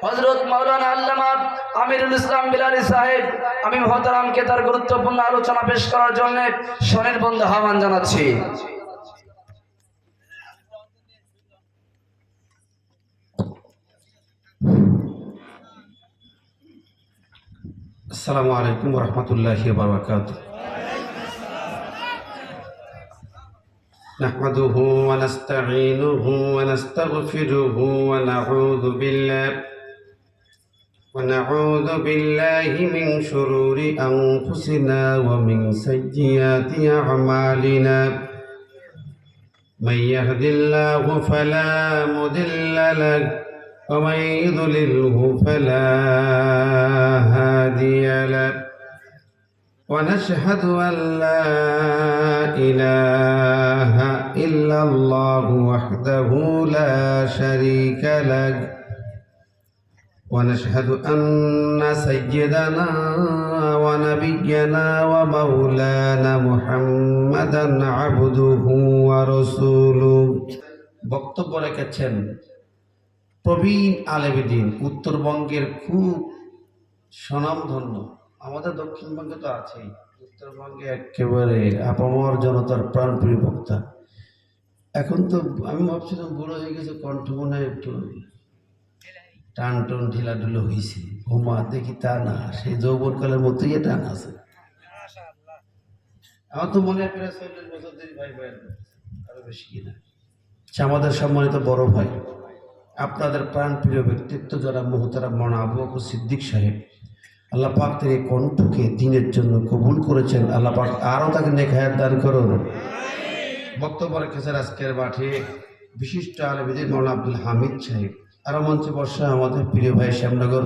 হযরত মাওলানা আল্লামা আমিরুল ইসলাম বিলালী সাহেব, আমি মহতারামকে তার গুরুত্বপূর্ণ আলোচনা পেশ করার জন্য সনির্বন্ধ আহ্বান জানাচ্ছি। আসসালামু আলাইকুম ওয়া রাহমাতুল্লাহি ওয়া বারাকাতুহু। নাহমাদুহু ওয়া নাস্তাঈনুহু ওয়া নাস্তাগফিরুহু ওয়া নাউযু বিল্লাহি মিন শুরুরি আনফুসিনা ওয়া মিন সাইয়্যাতি আ'মালিনা। মান ইয়াহদিল্লাহু ফালা মুদিল্লা লাহু ওয়া মান ইউদ্লিলহু ফালা হাদিয়া লাহু। ونشهد أن لا إله إلا الله وحده لا شريك له ونشهد أن سيدنا ونبينا ومولانا محمدا عبده ورسوله। বক্তব্য রেখেছেন প্রবীণ আলেমদ্বীন, উত্তরবঙ্গের খুব স্বনামধন্য, আমাদের দক্ষিণবঙ্গে তো আছেই, উত্তরবঙ্গে একেবারে আপামর জনতার প্রাণপ্রিয় বক্তা। এখন তো আমি ভাবছিলাম বুড়ো হয়ে গেছে, কণ্ঠ মনে হয় একটু টান টন ঢিলাঢুলো হয়েছে। ও মা, দেখি তা না, সেই যৌবনকালের মতোই টান আছে। আমার তো মনে হয় প্রায় 40 বছর ধরে ভাই ভাই আরো বেশি কিনা। আমাদের সম্মানিত বড় ভাই, আপনাদের প্রাণপ্রিয় ব্যক্তিত্ব যারা মোহতারাম মাওলানা আবু বকর সিদ্দিক সাহেব, আল্লাহ পাক তার এই কণ্ঠকে দিনের জন্য কবুল করেছেন। আল্লাহ পাক আরও তাকে নেক হায়াত দান করুন। বক্তব্য রেখেছেন আজকের মাঠে বিশিষ্ট আলেমদ্বীন মাওলানা আব্দুল হামিদ সাহেব। আরও মঞ্চে বসা আমাদের প্রিয় ভাই শ্যামনগর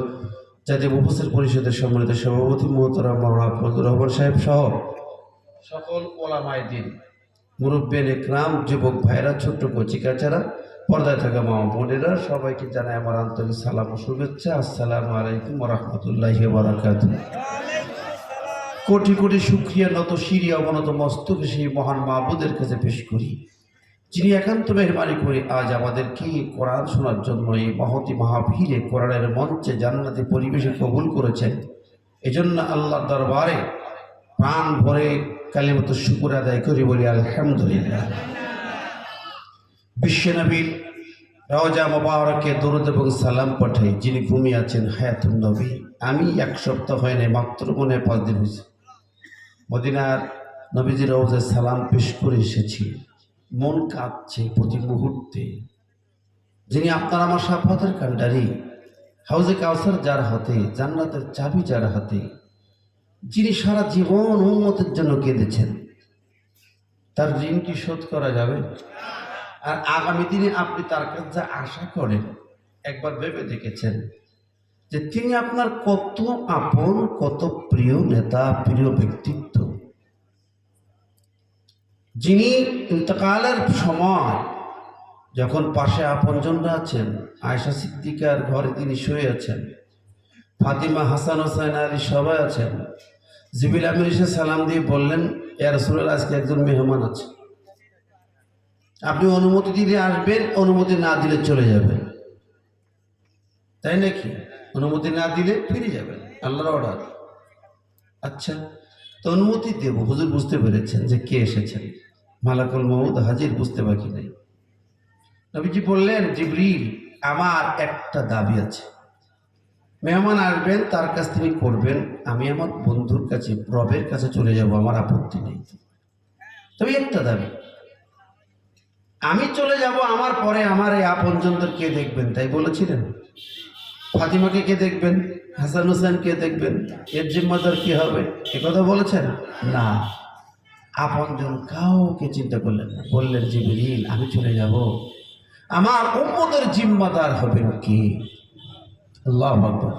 জাতীয় মুফাসসির পরিষদের সম্মানিত সভাপতি মোহতারাম মাওলানা ফজলুর রহমান সাহেব সহ সকল ওলামায়ে দ্বীন, মুরব্বিয়ান ইকরাম, যুবক ভাইরা, ছোট্ট কচিকাচারা, পর্দায় থাকা মা বোনেরা, সবাইকে জানাই আমার আন্তরিক সালাম ও শুভেচ্ছা। আসসালামু আলাইকুম ওয়া রাহমাতুল্লাহি ওয়া বারাকাতুহু। কোটি কোটি শুকরিয়া, নত শিরি অবনত মস্তকে সেই মহান মাবুদের কাছে পেশ করি, যিনি একান্ত মেহরবানি করে আজ আমাদেরকে কোরআন শোনার জন্য এই মহতি মাহফিলে কোরআনের মঞ্চে জান্নাতি পরিবেশে কবুল করেছেন। এজন্য আল্লাহর দরবারে প্রাণ ভরে কালিমাতুশ শুকর আদায় করি, বলি আলহামদুলিল্লাহ। বিশ্বনবীর রওজা মোবারকে দরুদ এবং সালাম পাঠাই, যিনি ঘুমিয়ে আছেন হায়াতুন নবী। আমি 1 সপ্তাহ হয় না, মাত্র মনে 5 দিন হয়েছে মদিনার নবীজির রওজায় সালাম পেশ করে এসেছি। মন কাঁদছে প্রতি মুহূর্তে। যিনি আপনার আমার শাফাতের কান্ডারি, হাউজে কাউসার যার হাতে, জান্নাতের চাবি যার হাতে, যিনি সারা জীবন উম্মতের জন্য কেঁদেছেন, তার ঋণ কি শোধ করা যাবে? আর আগামী দিনে আপনি তার কাছে যা আশা করেন, একবার ভেবে দেখেছেন যে তিনি আপনার কত আপন, কত প্রিয় নেতা, প্রিয় ব্যক্তিত্ব, যিনি ইন্তেকালের সময় যখন পাশে আপনজনরা আছেন, আয়েশা সিদ্দিকার ঘরে তিনি শুয়ে আছেন, ফাতিমা, হাসান, হোসেন, আলী সবাই আছেন, জিবরিল আমিন এসে সালাম দিয়ে বললেন, ইয়া রাসূলুল্লাহ, আজকে একজন মেহমান আছে, আপনি অনুমতি দিলে আসবেন, অনুমতি না দিলে চলে যাবেন। তাই নাকি? অনুমতি না দিলে ফিরে যাবেন, আল্লাহর অর্ডার। আচ্ছা, তো অনুমতি দেব। হুজুর বুঝতে পেরেছেন যে কে এসেছেন, মালাকুল মউত হাজির, বুঝতে বাকি নেই। নবীজি বললেন, জিবরিল, আমার একটা দাবি আছে, মেহমান আসবেন, তার কাছ থেকে করবেন, আমি আমার বন্ধুর কাছে, রবের কাছে চলে যাব, আমার আপত্তি নেই, তবে একটা দাবি, আমি চলে যাব, আমার পরে আমার এই আপনজনদের কে দেখবেন? তাই বলেছিলেন। ফাতিমাকে কে দেখবেন? হাসান হোসেন কে দেখবেন? এর জিম্মাদার কি হবে? এ কথা বলেছেন না। আপনজন কাউকে চিন্তা করলেন না, বললেন, জিবরিল, আমি চলে যাব, আমার উম্মতের জিম্মাদার হবেন কি? আল্লাহু আকবার।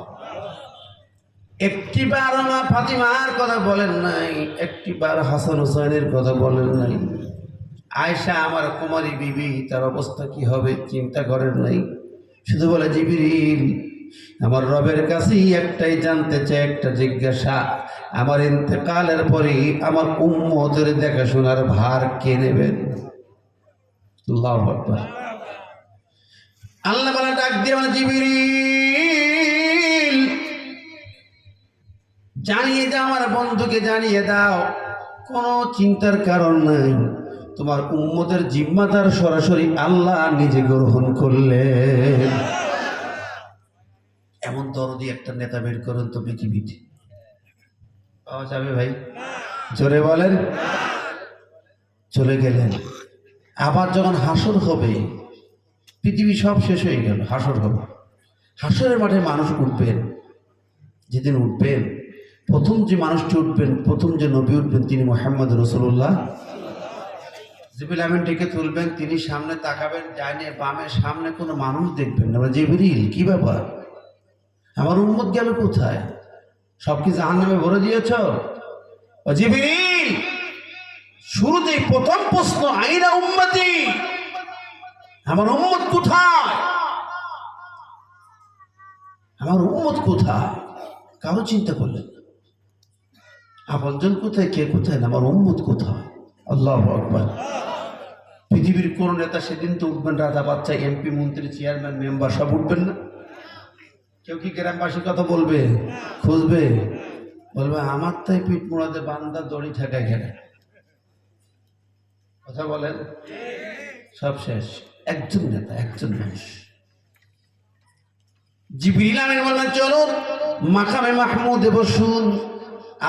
একটিবার আমার ফাতিমার কথা বলেন নাই, একটিবার হাসান হোসেনের কথা বলেন নাই। আয়েশা আমার কুমারী বিবি, তার অবস্থা কি হবে চিন্তা করেন নাই। শুধু বলে, জিবরিল, আমার রবের কাছেই একটাই জানতে চাই, একটা জিজ্ঞাসা, আমার ইন্তেকালের পরে আমার উম্মতের দেখাশোনার ভার কে নেবেন? আল্লাহু আকবার। আল্লাহ বলে, ডাক দিয়ে, জিবরিল জানিয়ে দাও, আমার বন্ধুকে জানিয়ে দাও, কোনো চিন্তার কারণ নাই, তোমার উম্মতের জিম্মাদার সরাসরি আল্লাহ নিজে গ্রহণ করলেন। এমন দরদি একটা নেতা বের করুন তো পৃথিবীতে, পাওয়া যাবে ভাই? জোরে বলেন। চলে গেলেন। আবার যখন হাসর হবে, পৃথিবী সব শেষ হয়ে গেল, হাসর হবে। হাসরের মাঠে মানুষ উঠবেন। যেদিন উঠবেন, প্রথম যে মানুষটি উঠবেন, প্রথম যে নবী উঠবেন, তিনি মুহাম্মদ রাসূলুল্লাহ। জিবরিল আমিন ডেকে তুলবেন, তিনি সামনে তাকাবেন, ডাইনে বামে সামনে কোনো মানুষ দেখবেন না। জিবরিল, কি ব্যাপার, আমার উম্মত গেল কোথায়? সব কি জাহান্নামে ভরে দিয়েছ? ও জিবরিল, শুরুতেই প্রথম প্রশ্ন, আইনা উম্মতি, আমার উম্মত কোথায়? আমার উম্মত কোথায়? কারো চিন্তা করলেন না। আপনজন কোথায়, কে কোথায় না, আমার উম্মত কোথায়? আল্লাহু আকবার। পৃথিবীর কোন নেতা সেদিন তো উঠবেন, রাজা বাচ্চা, এমপি, মন্ত্রী, চেয়ারম্যান, মেম্বার সব উঠবেন না? কেউ কি গ্রামবাসীর কথা বলবে, খুঁজবে? বলবে আমার তাই পিঠ মোড়াতে বান্দা দড়ি ঠেকায় ঘেরে। কথা বলেন। সব শেষ। একজন নেতা, একজন মানুষ। জিবরিল আমিন বললেন, চলুন মাকামে মাহমুদে বসুন।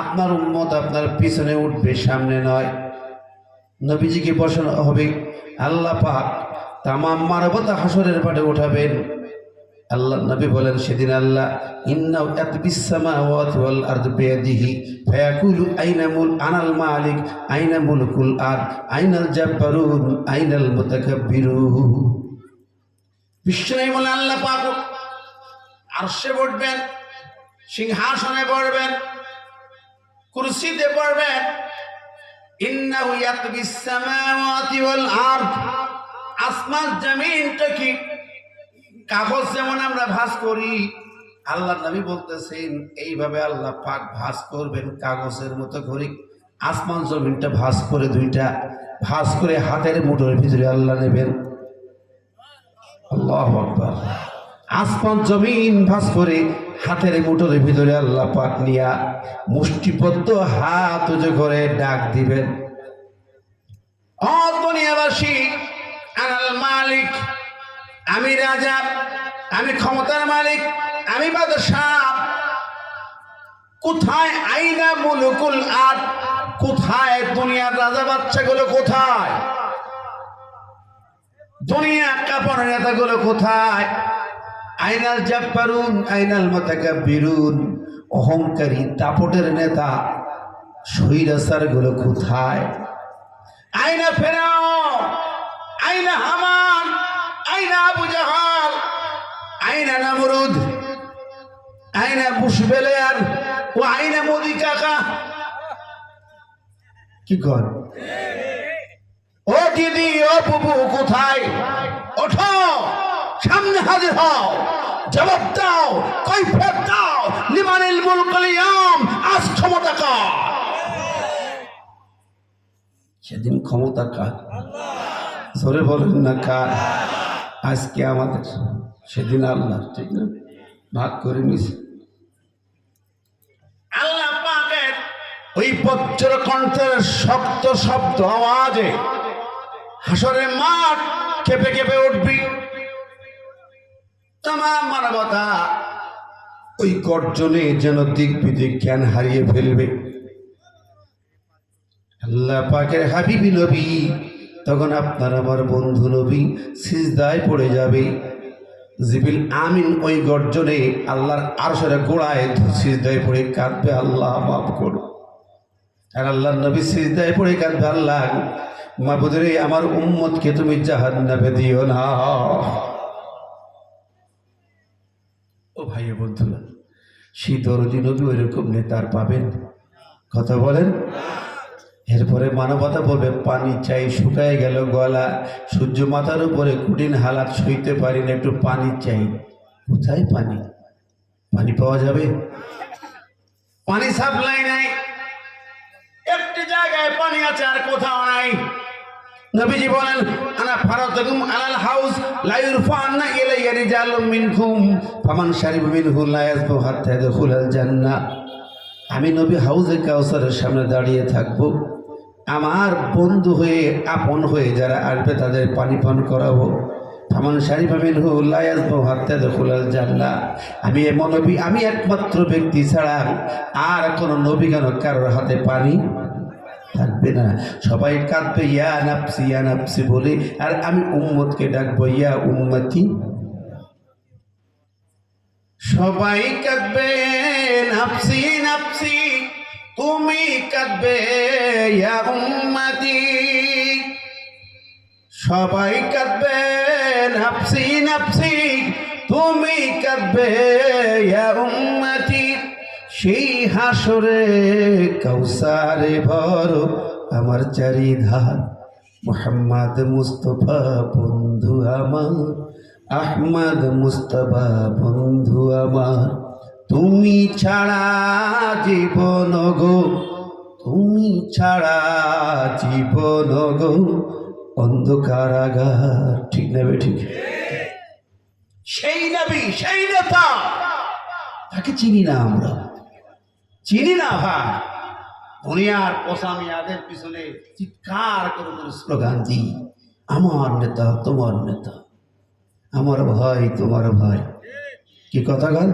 আপনার উম্মত আপনার পিছনে উঠবে, সামনে নয়। নবীজিকে বসানো হবে। আল্লাহ পাক তামাম মানবতা হাসরের পাড়ে উঠাবেন। আল্লাহ নবী বলেন, সেদিন আল্লাহ ইন্নাহু ইয়াতবিস সামাওয়াতি ওয়াল আরদি বিয়াদিহি ফায়াকুলু আইনা আনাল মালিক আইনা মুলকুল আরদ আইনাল জাব্বারুন আইনাল মুতাকাব্বিরুন। বিশ্বনবী বলেন, আল্লাহ পাক আরশে বসবেন, সিংহাসনে বসবেন, কুরসিতে বসবেন। ইন্নাহু ইয়াতবিস সামাওয়াতি ওয়াল আরদ, আসমান জমিনটা কি কাগজ যেমন আমরা ভাঁজ করি, আল্লাহ নবী বলতেছেন এইভাবে আল্লাহ পাক ভাঁজ করবেন কাগজের মতো করে। আসমান জমিনটা ভাঁজ করে, দুইটা ভাঁজ করে হাতের মুঠোর ভিতরে আল্লাহ নেবেন। আল্লাহু আকবার। আসমান জমিন ভাঁজ করে হাতের মুঠোর ভিতরে আল্লাহ পাক নিয়া মুষ্টিবদ্ধ হাত উঁচু করে ডাক দিবেন, ও দুনিয়াবাসী, আনাল মালিক, আমি রাজা, আমি ক্ষমতার মালিক, আমি বাদশাহ। কোথায় আইনা মুলকুল আরদ, কোথায় দুনিয়ার রাজা বাচ্চাগুলো, কোথায় দুনিয়া কাপড় নেতাগুলো, কোথায় আইনাল জাব্বারুন আইনাল মুতাকাব্বিরুন, অহংকারী দাপটের নেতা স্বৈরাচার গুলো কোথায়? আইনা ফেরাউন, আইনা হামান, আইনা আবু জাহাল, আইনা নামরুদ, আইনা বুশবেলার, ও আইনা মোদি কাকা। কি কর? ও দিদি, ও বুবু, কোথায়? ওঠো, সামনে হাজির হও, জবাব দাও, কৈফিয়ত দাও। লিমানিল মুলকুল ইয়াম, আজ ক্ষমতা কার? সেদিন ক্ষমতা কার? জোরে বলেন না কার? আজকে আমাদের, সেদিন আল্লাহ। ঠিক না? ভাগ করে নিস। আল্লাহ পাকের ওই বজ্র কণ্ঠের শব্দ শব্দ আওয়াজে হাসরের মাঠ কেঁপে কেঁপে উঠবি। তামাম মানবতা ওই গর্জনে যেন দিক বিদিক জ্ঞান হারিয়ে ফেলবে। আল্লাহ পাকের হাবিবি নবী, তখন আপনার আমার বন্ধু নবী সিজদায় পড়ে যাবে। জিবরিল আমিন ওই গর্জনে আল্লাহর আরশের গোড়ায় সিজদায় পড়ে কাঁদবে, আল্লাহ মাফ করো। আর আল্লাহর নবী সিজদায় পড়ে কাঁদবে, আল্লাহ মাবুদ রে, আমার উম্মতকে তুমি জাহান্নামে দিও না। ও ভাই বন্ধুরা, সেই দরদি নবী ওইরকম নেতার পাবেন? কথা বলেন। এরপরে মানবতা বলবে, পানি চাই, শুকায় গেল গলা, সূর্য মাথার উপরে, কঠিন হালাত সইতে পারি না, একটু পানি চাই। কোথায় পানি? পানি পাওয়া যাবে? পানি সাপ্লাই নাই, একটি জায়গায় পানি আছে আর কোথাও নাই। নবীজি বলেন, আনা ফারাতুকুম আলাল হাউজ লা ইরফা'না ইলাইয়া রিজালুম মিনকুম ফামান শারিবা মিনহু লা ইয়াজবু হাত্তা ইয়াদখুলাল জান্নাহ। আমি নবী হাউজে কাউসারের সামনে দাঁড়িয়ে থাকব, আমার বন্ধু হয়ে আপন হয়ে যারা আসবে তাদের পানি পান করাবো। ফামান শারিবা মিনহু লা ইয়াজমু হাত্তা ইয়াদখুলাল জান্নাহ। আমি এমন নবী, আমি একমাত্র ব্যক্তি ছাড়া আর কোনো নবী কেন কারোর হাতে পানি থাকবে না। সবাই কাঁদবে ইয়া নাফসি বলে, আর আমি উম্মতকে ডাকবো ইয়া উম্মতি। সবাই কাঁদবে নাফসি নাফসি, তুমি কাঁদবে ইয়া উম্মতি। সবাই কাঁদবে নাফসি নাফসি, তুমি কাঁদবে ইয়া উম্মতি। সেই হাসরে কাউসারে ভরো আমার চারিধার, মুহাম্মদ মুস্তফা বন্ধু আমার, আহমদ মুস্তফা বন্ধু আমার। তুমি ছাড়া জীবন গো, তুমি ছাড়া জীবন গো অন্ধকারাগার। ঠিক না বে ঠিক? সেই নবী, সেই নেতা, তাকে চিনি না আমরা, চিনি না ভাই। দুনিয়ার পোসামিয়াদের পিছনে চিৎকার করে করে স্লোগান দিই, আমার নেতা তোমার নেতা, আমার ভাই তোমার ভাই। কি কথা গান?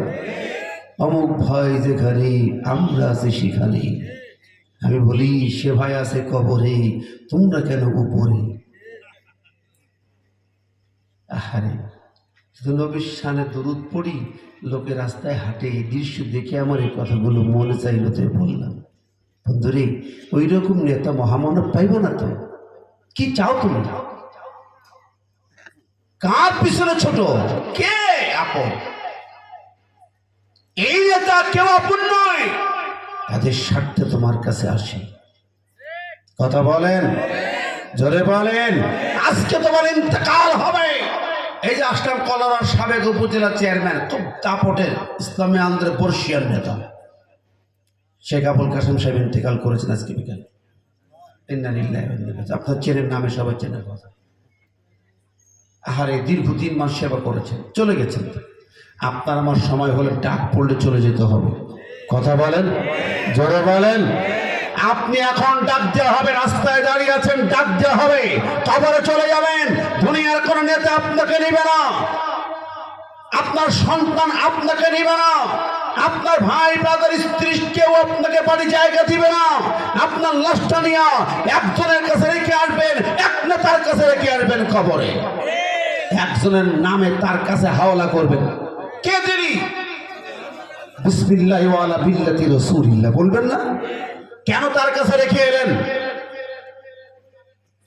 অমুক ভাই যেখানে আমরা আছি সেখানে। আমি বলি সে ভাই আছে কবরে, তোমরা কেন উপরে? আহারে, শুধু নবীর শানে দরুদ পড়ি, লোকে রাস্তায় হাঁটে, এই দৃশ্য দেখে আমার এই কথাগুলো মনে চাইল, তো বললাম। বন্ধুরে, ওই রকম নেতা মহামানব পাইব না তো? কি চাও তুমি? কার পিছনে ছোট, কে আপন? এই নেতা কেউ আপন নয়, তাদের স্বার্থে তোমার কাছে আসে। কথা বলেন, জোরে বলেন। আজকে তোমার ইন্তেকাল হবে। এই যে আশরাফ কলোরার সাবেক উপজেলা চেয়ারম্যান, খুব দাপটের ইসলামী আন্দোলনের বর্ষিয়ান নেতা শেখ আবুল কাসেম সাহেব ইন্তেকাল করেছেন আজকে বিকালে। আপনার চেনের নামে সবাই চেনার কথা। আহারে, দীর্ঘ 3 মাস সেবা করেছেন, চলে গেছেন। আপনার আমার সময় হলে ডাক পড়লে চলে যেতে হবে। কথা বলেন, জোরে বলেন। আপনি এখন ডাক দেওয়া হবে, রাস্তায় দাঁড়িয়ে আছেন, ডাক দেওয়া হবে, কবরে চলে যাবেন। দুনিয়ার কোন নেতা আপনাকে নিবে না, আপনার সন্তান আপনাকে নিবে না, আপনার ভাই ব্রাদার স্ত্রী কেউ আপনাকে বাড়ি জায়গা দিবে না। আপনার লাশটা নিয়ে একজনের কাছে রেখে আসবেন, এক নেতার কাছে রেখে আসবেন কবরে। একজনের নামে তার কাছে হাওলা করবেন। কে তিনি? বিসমিল্লাহি ওয়া আলা বিল্লাতি রাসূলিল্লাহ বলবেন না? কেন তার কাছে রেখে এলেন?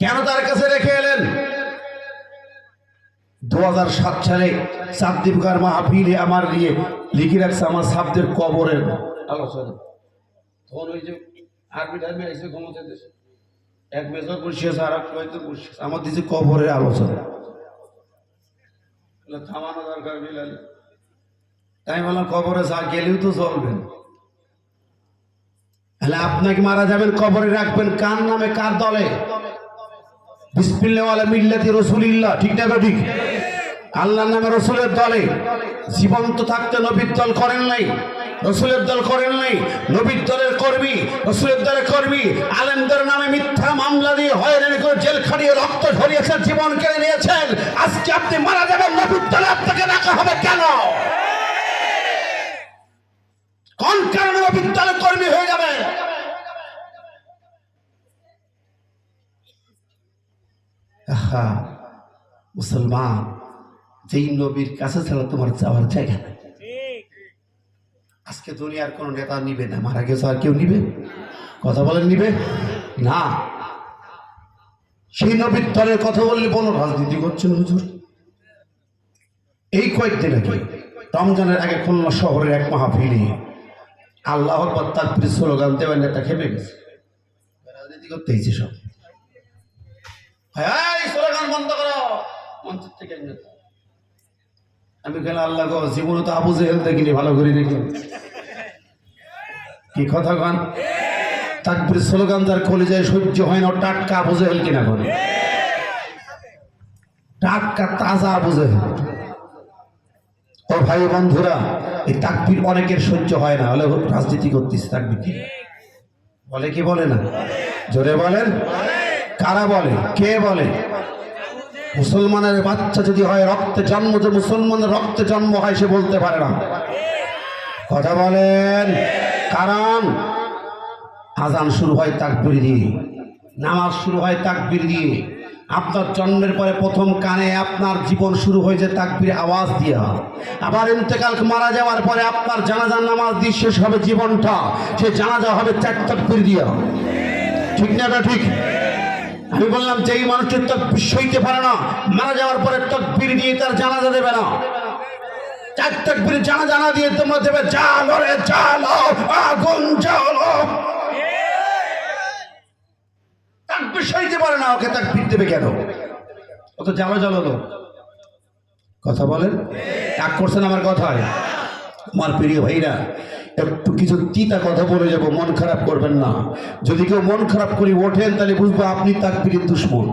কেন তার কাছে রেখে এলেন? 2007 সালে সাবদীপকার মাহফিলে আমার দিয়ে লিখে রাখছে আমার সাবদের কবরের আলোচনা। তখন ওই যে আর্মি টাইমে এসে ঘুমোতে দেশে এক মেজর বসিয়েছে, আর এক মেজর বসিয়েছে, আমার দিয়েছে কবরের আলোচনা। থামানো দরকার বিলালি। তাই বললাম কবরে যা গেলেও তো চলবেন। তাহলে আপনাকে মারা যাবেন, কবরে রাখবেন কার নামে, কার দলে? বিসমিল্লাহি ওয়া আলা মিল্লাতি রাসূলিল্লাহ। ঠিক না ঠিক? আল্লাহর নামে, রসুলের দলে। জীবন্ত থাকতে নবীর দল করেন নাই, রসুলের দল করেন নাই। নবীর দলের কর্মী, রসুলের দলের কর্মী, আলেমদের নামে মিথ্যা মামলা দিয়ে হয়রানি করে জেল খাটিয়ে রক্ত ঝরিয়েছেন, জীবন কেড়ে নিয়েছেন। আজকে আপনি মারা যাবেন, নবীর দলে আপনাকে রাখা হবে কেন? কোন কারণে নবীর দলের কর্মী হয়ে যাবে? মুসলমান, যেই নবীর কাছে ছাড়া তোমার যাওয়ার জায়গা নাই। আজকে দুনিয়ার কোন নেতা নিবে না, মারা গেছে আর কেউ নিবে? কথা বলেন, নিবে না। সেই নবীর দলের কথা বললে বলো রাজনীতি করছেন হুজুর। এই কয়েকদিন আগে রমজানের আগে খুলনা শহরের এক মাহফিলে আল্লাহ আকবার তাকবীর স্লোগান দেওয়ার নেতা খেপে গেছে, রাজনীতি করতে হয়েছে সব। স্লোগান বন্ধ করো মঞ্চের থেকে। আমি গেলে আল্লাহ গো, জীবনে তো আবু জেহেল দেখিনি, ভালো করে দেখি। কি কথা গান? তাকবীর স্লোগান যার কলিজায় সহ্য হয় না, টাটকা আবু জেহেল কিনা করে, টাটকা তাজা আবু জেহেল। ও ভাই বন্ধুরা, এই তাকবীর অনেকের সহ্য হয় না, হলে রাজনীতি করতেছে তাকবীর কি বলে, কি বলে না? জোরে বলেন। কারা বলে? কে বলে? মুসলমানের বাচ্চা যদি হয় রক্তে জন্ম, যে মুসলমানের রক্তে জন্ম হয় সে বলতে পারে না। কথা বলেন। কারণ আজান শুরু হয় তাকবীর দিয়ে, নামাজ শুরু হয় তাকবীর দিয়ে। আপনার জন্মের পরে প্রথম কানে আপনার জীবন শুরু হয়েছে তাকবীর আওয়াজ দিয়া। আবার ইন্তেকাল মারা যাওয়ার পরে আপনার জানাজার নামাজ দিয়ে শেষ হবে জীবনটা, সে জানাজা হবে চার তাকবীর দিয়া। ঠিক না? ঠিক। আমি বললাম যেই মানুষের তাকবীর সইতে পারে না, মারা যাওয়ার পরে তাকবীর দিয়ে তার জানাজা দেবে না। চার তাকবীর জানাজা না দিয়ে তোমরা দেবে জ্বালো রে জ্বালো, আগুন জ্বালো। তাকবীর সইতে পারে না, ওকে তাকবীর দেবে কেন? ও তো জ্বালো জ্বালো লোক। কথা বলেন। রাগ করছেন আমার কথায়? আমার প্রিয় ভাইরা, একটু কিছু তিতা কথা বলে যাব, মন খারাপ করবেন না। যদি কেউ মন খারাপ করে ওঠেন তাহলে বুঝবো আপনি তাকবীরের দুশমন।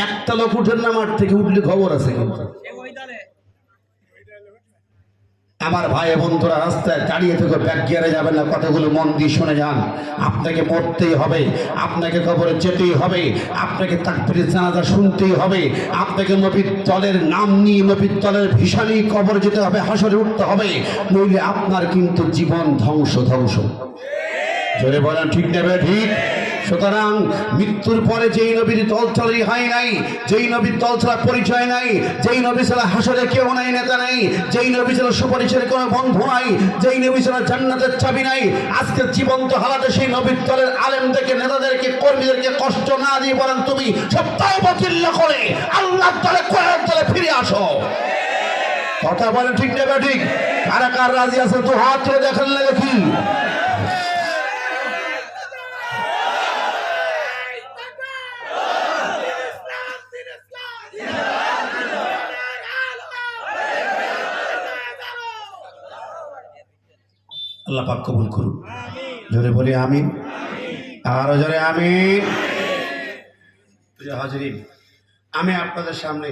একটা লোক উঠেন না মাঠ থেকে, উঠলে খবর আছে। কিন্তু আমার ভাই বন্ধুরা, রাস্তায় দাঁড়িয়ে থেকে ব্যাক গিয়ারে যাবেন না, কথাগুলো মন দিয়ে শুনে যান। আপনাকে মরতেই হবে, আপনাকে কবরে যেতেই হবে, আপনাকে তাকবীরের জানাজা শুনতেই হবে, আপনাকে নবীর দলের নাম নিয়ে, নবীর দলের ভিসা নিয়ে কবরে যেতে হবে, হাসরে উঠতে হবে, নইলে আপনার কিন্তু জীবন ধ্বংস। জোরে বলেন ঠিক নেবে ঠিক। সুতরাং মৃত্যুর পরে যেই নবীর দল ছাড়া রেহাই নাই, যেই নবীর দল ছাড়া পরিচয় নাই, যেই নবী ছাড়া হাসরে কেউ নাই, নেতা নাই, যেই নবী ছাড়া সুপারিশের কোনো বন্ধু নাই, যেই নবী ছাড়া জান্নাতের চাবি নাই, আজকে জীবন্ত হালাতে সেই নবীর দলের আলেমদেরকে, নেতাদেরকে, কর্মীদেরকে কষ্ট না দিয়ে বলেন তুমি সপ্তাহ বাতিল করে আল্লাহর দলে, কোরআনের দলে ফিরে আসো। কথা বলেন ঠিক নেবে ঠিক। কারা কার রাজি আছে তো হাত তুলে দেখান লাগে কি? আল্লাহ পাক কবুল করুন। জোরে বলি আমিন। আরো জোরে আমিন। প্রিয় হাজরিন, আমি আপনাদের সামনে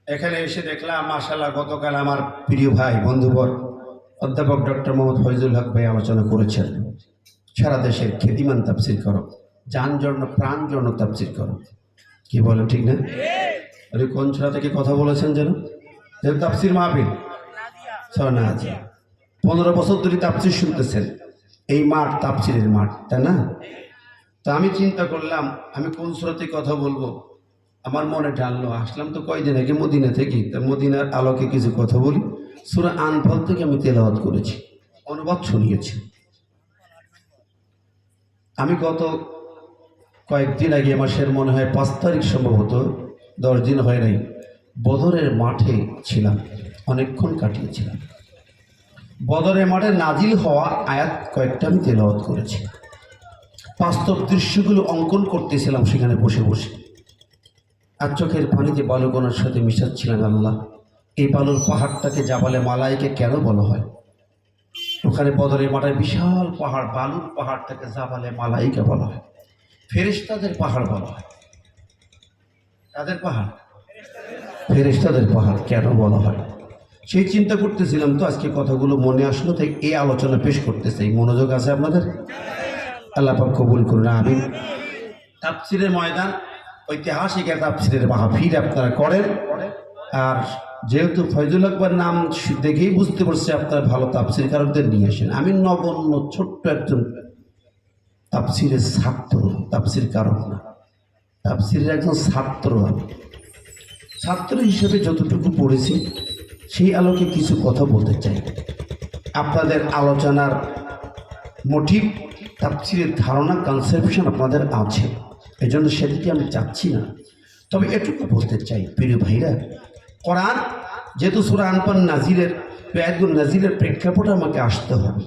এখানে এসে দেখলাম মাশাআল্লাহ, গতকাল আমার প্রিয় ভাই বন্ধুবর অধ্যাপক ডক্টর মোহাম্মদ ফয়জুল হক ভাই আলোচনা করেছেন সারা দেশের খ্যাতিমান তাফসীর করো, জান জন্য প্রাণ জন্য তাফসীর করো। কি বলেন ঠিক না? আরে কোন ছাড়া থেকে কথা বলেছেন যেন? তাফসীর মাহফিল না, 15 বছর ধরে তাফসীর শুনতেছেন। এই মাঠ তাফসীরের মাঠ, তাই না? তো আমি চিন্তা করলাম আমি কোন সূরাতে কথা বলবো। আমার মনে টানলো, আসলাম তো কয়দিন আগে মদিনা থেকে, মদিনার আলোকে কিছু কথা বলি। সূরা আনফাল থেকে আমি তেলাওয়াত করেছি, অনুবাদ শুনিয়েছি। আমি গত কয়েকদিন আগে, মাসের মনে হয় 5 তারিখ, সম্ভবত 10 দিন হয় নাই, বদরের মাঠে ছিলাম, অনেকক্ষণ কাটিয়েছিলাম। বদরের মাঠে নাজিল হওয়া আয়াত কয়েকটা আমি তেলাওয়াত করেছি। বাস্তব দৃশ্যগুলো অঙ্কন করতেছিলাম সেখানে বসে বসে, আর চোখের পানিতে বালুকণার সাথে মিশাচ্ছিলেন আল্লাহ এই বালুর পাহাড়টাকে জাবালে মালাইকে কেন বলা হয়? ওখানে বদরের মাঠে বিশাল পাহাড়, বালুর পাহাড়টাকে জাবালে মালাইকে বলা হয়, ফেরেশতাদের পাহাড় বলা হয়। তাদের পাহাড়, ফেরেশতাদের পাহাড় কেন বলা হয় সেই চিন্তা করতেছিলাম। তো আজকে কথাগুলো মনে আসলো, তাই এই আলোচনা পেশ করতেছে। মনোযোগ আছে আপনাদের? আল্লাহ পাক কবুল করুন আমিন। তাফসীরের ময়দান, ঐতিহাসিক তাফসীরের মাহফিল আপনারা করেন, আর যেহেতু ফয়জুল আকবর নাম দেখেই বুঝতে পারছি আপনারা ভালো তাফসীর কারকদের নিয়ে আসেন। আমি নগণ্য ছোট্ট একজন তাফসীরের ছাত্র, তাফসীর কারক না, তাফসীরের একজন ছাত্র। আমি ছাত্র হিসেবে যতটুকু পড়েছি সেই আলোকে কিছু কথা বলতে চাই। আপনাদের আলোচনার মোটিভ, তাফসীরের ধারণা, কনসেপশন আপনাদের আছে, এজন্য সেদিকে আমি চাচ্ছি না। তবে এটুকু বলতে চাই প্রিয় ভাইরা, কোরআন যেহেতু সূরা আনফাল নাজিলের, একদম নাজিলের প্রেক্ষাপটে আমাকে আসতে হবে।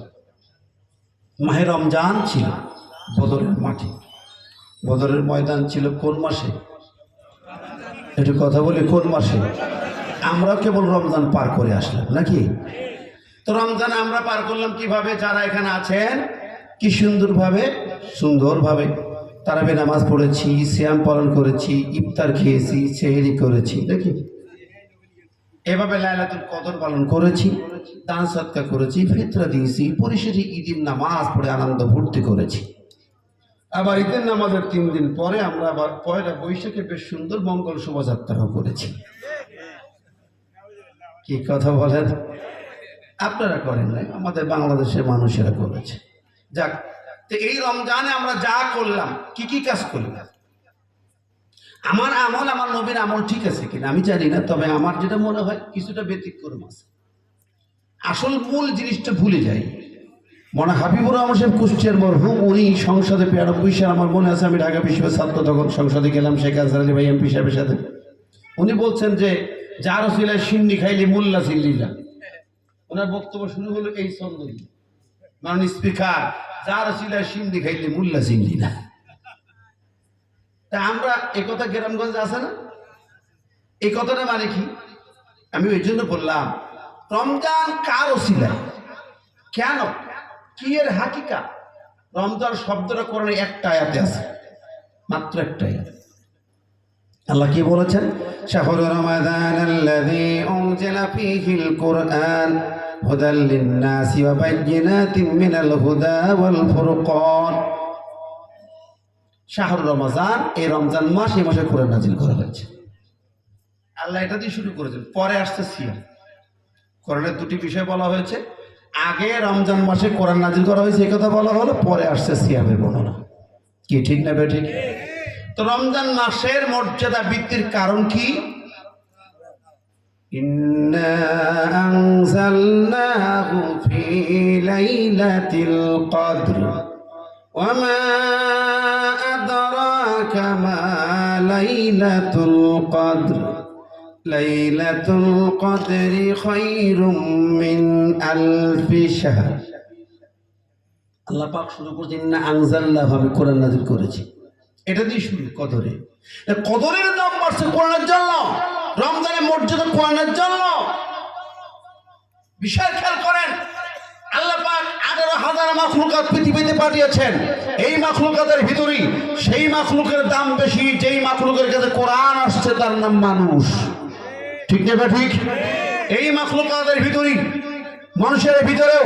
মাহে রমজান ছিল বদরের মাঠে, বদরের ময়দান ছিল কোন মাসে? একটু কথা বলি, কোন মাসে? আমরা কেবল রমজান পার করে আসলাম নাকি? তো রমজান আমরা পার করলাম কিভাবে? যারা এখানে আছেন কি সুন্দরভাবে তারাবি নামাজ পড়েছি, সিয়াম পালন করেছি, ইফতার খেয়েছি, সেহরি করেছি নাকি? এভাবে লাইলাতুল কদর পালন করেছি, দান সদকা করেছি, ফিতরা দিয়েছি, পরিশেষে ঈদের নামাজ পড়ে আনন্দ ভর্তি করেছি। আবার ঈদের নামাজের 3 দিন পরে আমরা আবার পয়লা বৈশাখে বেশ সুন্দর মঙ্গল শোভাযাত্রাও করেছি। কি কথা বলেন? আপনারা করেন নাই, আমাদের বাংলাদেশের মানুষেরা করেছে। যাক, তো এই রমজানে আমরা যা করলাম, কি কি কাজ করলাম, আমার আমল আমার নবীর আমল ঠিক আছে কিনা আমি জানি না, তবে আমার যেটা মনে হয় কিছুটা ব্যতিক্রম আছে। আসল মূল জিনিসটা ভুলে যাই। মনে হাবিবুর রহমান সাহেব কুষ্টিয়ার মরহুম, উনি সংসদে 92 সাল, আমার মনে আছে আমি ঢাকা বিশ্ববিদ্যালয়ের ছাত্র তখন সংসদে গেলাম শেখ হাসান আলী ভাই এমপি সাহেবের সাথে। উনি বলছেন যে যার সিলাই সিন্নি খাইলে মোল্লা সিল্লিলা। ওনার বক্তব্য শুরু হলো এই ছন্দ দিয়ে, মাননীয় স্পিকার, যার সিলাই সিন্নি খাইলে মোল্লা সিল্লিলা। তা আমরা এই কথা গ্রামগঞ্জে আছে না, এই কথাটা মানে কি? আমি ওই জন্য বললাম রমজান কার ওসিলায়, কেন, কি এর হাকিকা? রমজান শব্দটা কোরআনে একটা আয়াতে আছে, মাত্র একটা আয়াত। আল্লাহ কি বলেছেন? শাহরু রমাদানাল্লাযী উনজিলা ফীহিল কুরআন হুদাল লিন-নাসি ওয়া বায়্যিনাতিন মিনাল হুদা ওয়াল ফুরকান। শাহরু রমজান, এই রমজান মাস, এই মাসে কোরআন নাজিল করা হয়েছে। আল্লাহ এটা দিয়ে শুরু করেছেন, পরে আসছে সিয়াম। কোরআনের 2টি বিষয় বলা হয়েছে, আগে রমজান মাসে কোরআন নাজিল করা হয়েছে এই কথা বলা হলো, পরে আসছে সিয়ামের বর্ণনা। কি ঠিক না বেঠিক? তো রমজান মাসের মর্যাদা বৃদ্ধির কারণ কি? ইন্না আনজালনাহু ফি লাইলাতিল কদর ওয়া মা আদরাকা মা লাইলাতুল কদর লাইলাতুল কদরি খায়রুম মিন আলফি শাহর। আল্লাহ পাক শুরু করেছেন ইন্না আনজালনাহু, আমি কোরআন নাজিল করেছি, এটা দিয়ে শুরু। কদরে, কদরের দাম বাড়ছে কোরআনের জন্য, রমজানের মর্যাদা কোরআনের জন্য। বিশাল খেয়াল করেন, আল্লাহ পাক 18,000 মাখলুকাত পৃথিবীতে পাঠিয়েছেন। এই মাখলুকাতের ভিতরেই সেই মাখলুকের দাম বেশি যেই মাখলুকের কাছে কোরআন আসছে, তার নাম মানুষ। ঠিক না ঠিক? এই মাখলুকাতের ভিতরেই, মানুষের ভিতরেও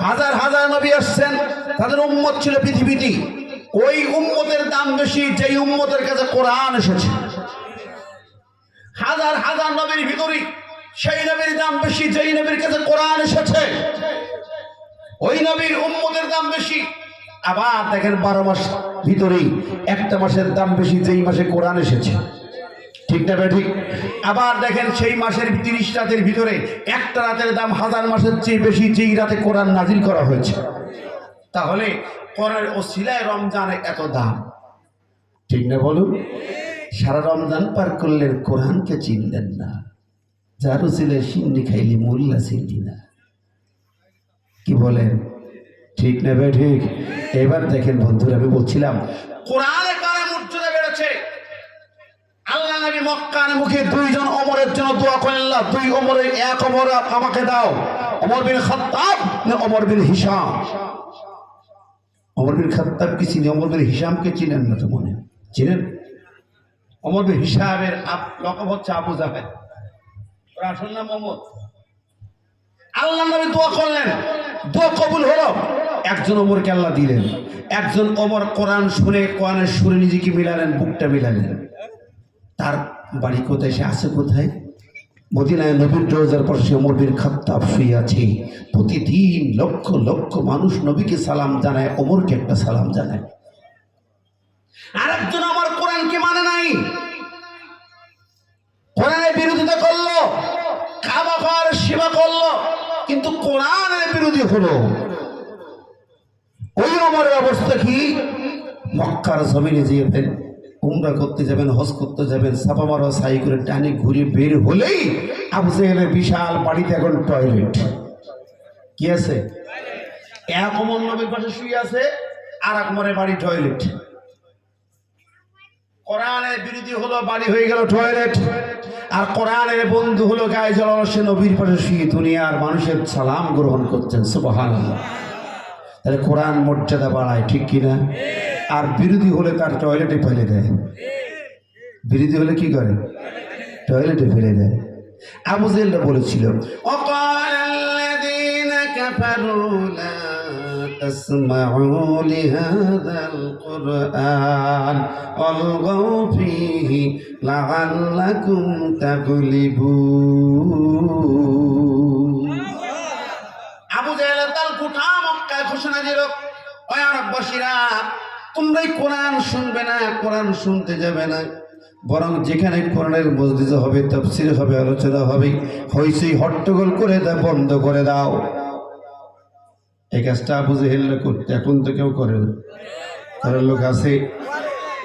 হাজার হাজার নবী আসছেন, তাদের উম্মত ছিল পৃথিবীতে। ওই উম্মতের দাম বেশি যেই উম্মতের কাছে কোরআন এসেছে। হাজার হাজার নবীর ভিতরে সেই নবীর দাম বেশি যেই নবীর কাছে কোরআন এসেছে। ওই নবীর উম্মতের দাম বেশি। আবার দেখেন 12 মাস ভিতরেই একটা মাসের দাম বেশি যেই মাসে কোরআন এসেছে। ঠিক না ঠিক? আবার দেখেন সেই মাসের 30 রাতের ভিতরে একটা রাতের দাম 1000 মাসের চেয়ে বেশি যেই রাতে কোরআন নাজিল করা হয়েছে। তাহলে কোরআনের ওসিলায় রমজানের এত দাম। ঠিক না বলুন? সারা রমজান পার করলেন, কোরআনকে চিনলেন না, যার ওসিলায় সিন্নি খাইলি মোল্লা চিনলি না। কি বলেন? ঠিক না ভাই ঠিক? এবার দেখেন বন্ধুরা, আমি বলছিলাম কোরআনের কারণে মর্যাদা বেড়েছে। আল্লাহ নবী মক্কার মুখে 2 জন ওমরের জন্য দোয়া করেন, আল্লাহ 2 ওমরের এক ওমর আমাকে দাও, ওমর বিন খাত্তাব না ওমর বিন হিশাম। ওমর বিন খাত্তাব কি চিনি, ওমর বিন হিশামকে চিনেন না তো মনে চিনেন? ওমর বিন হিশামের লকব হচ্ছে আবু জাহেল, ওর আসল নাম ওমর। আল্লাহ নবী দোয়া করলেন, দোয়া কবুল হলো। একজন ওমরকে আল্লাহ দিলেন। একজন ওমর কোরআন শুনে, কোরআনের সুরে নিজেকে মিলালেন, বুকটা মিলালেন। তার বাড়ি কোথায়, সে আছে কোথায়? মদিনায় নবীর রোজার পাশে ওমর বিন খাত্তাব শুয়ে আছে। প্রতিদিন লক্ষ লক্ষ মানুষ নবীকে সালাম জানায়, ওমরকে একটা সালাম জানায়। আরেকজন আমার কোরআনকে মানে নাই, কোরআনের বিরোধিতা করলো, কাবা ঘর সেবা করলো, কিন্তু কোরআনের বিরোধী হলো। ওই ওমরের অবস্থা কি? মক্কার জমিনে যাবেন, উমরা করতে যাবেন, হজ করতে যাবেন, সাফা মারোয়া সাই করে টানে ঘুরে বের হলেই আবু জেহেলের বিশাল বাড়িতে এখন টয়লেট। কি আছে? এক ওমর নবীর পাশে শুয়ে আছে, আর এক ওমরের বাড়ি টয়লেট। কোরআনের বিরোধী হলো, বাড়ি হয়ে গেল টয়লেট। আর কোরআনের বন্ধু হলো গায়ে জ্বলানো, সে নবীর পাশে শুয়ে দুনিয়ার মানুষের সালাম গ্রহণ করছেন। সুবহানাল্লাহ। তাহলে কোরআন মর্যাদা বাড়ায়, ঠিক কিনা? আর বিরোধী হলে তার টয়লেটে ফেলে দেয়। বিরোধী হলে কি করে? টয়লেটে ফেলে দেয়। আবু জেহেল বলেছিল وقال الذين كفروا لا تسمعوا لهذا القرآن والغوا فيه لعلكم تغلبون আবু জেহেল তার গোটা মক্কায় ঘোষণা দিল, ও আরববাসীরা, তোমরাই কোরআন শুনবে না, কোরআন শুনতে যাবে না, বরং যেখানে কোরআনের মজলিস হবে, তাফসীর হবে, আলোচনা হবে, হইচই হট্টগোল করে বন্ধ করে দাও। এই কাজটা আবু জেহেল করতে, এখন তো কেউ করে না, করার লোক আছে।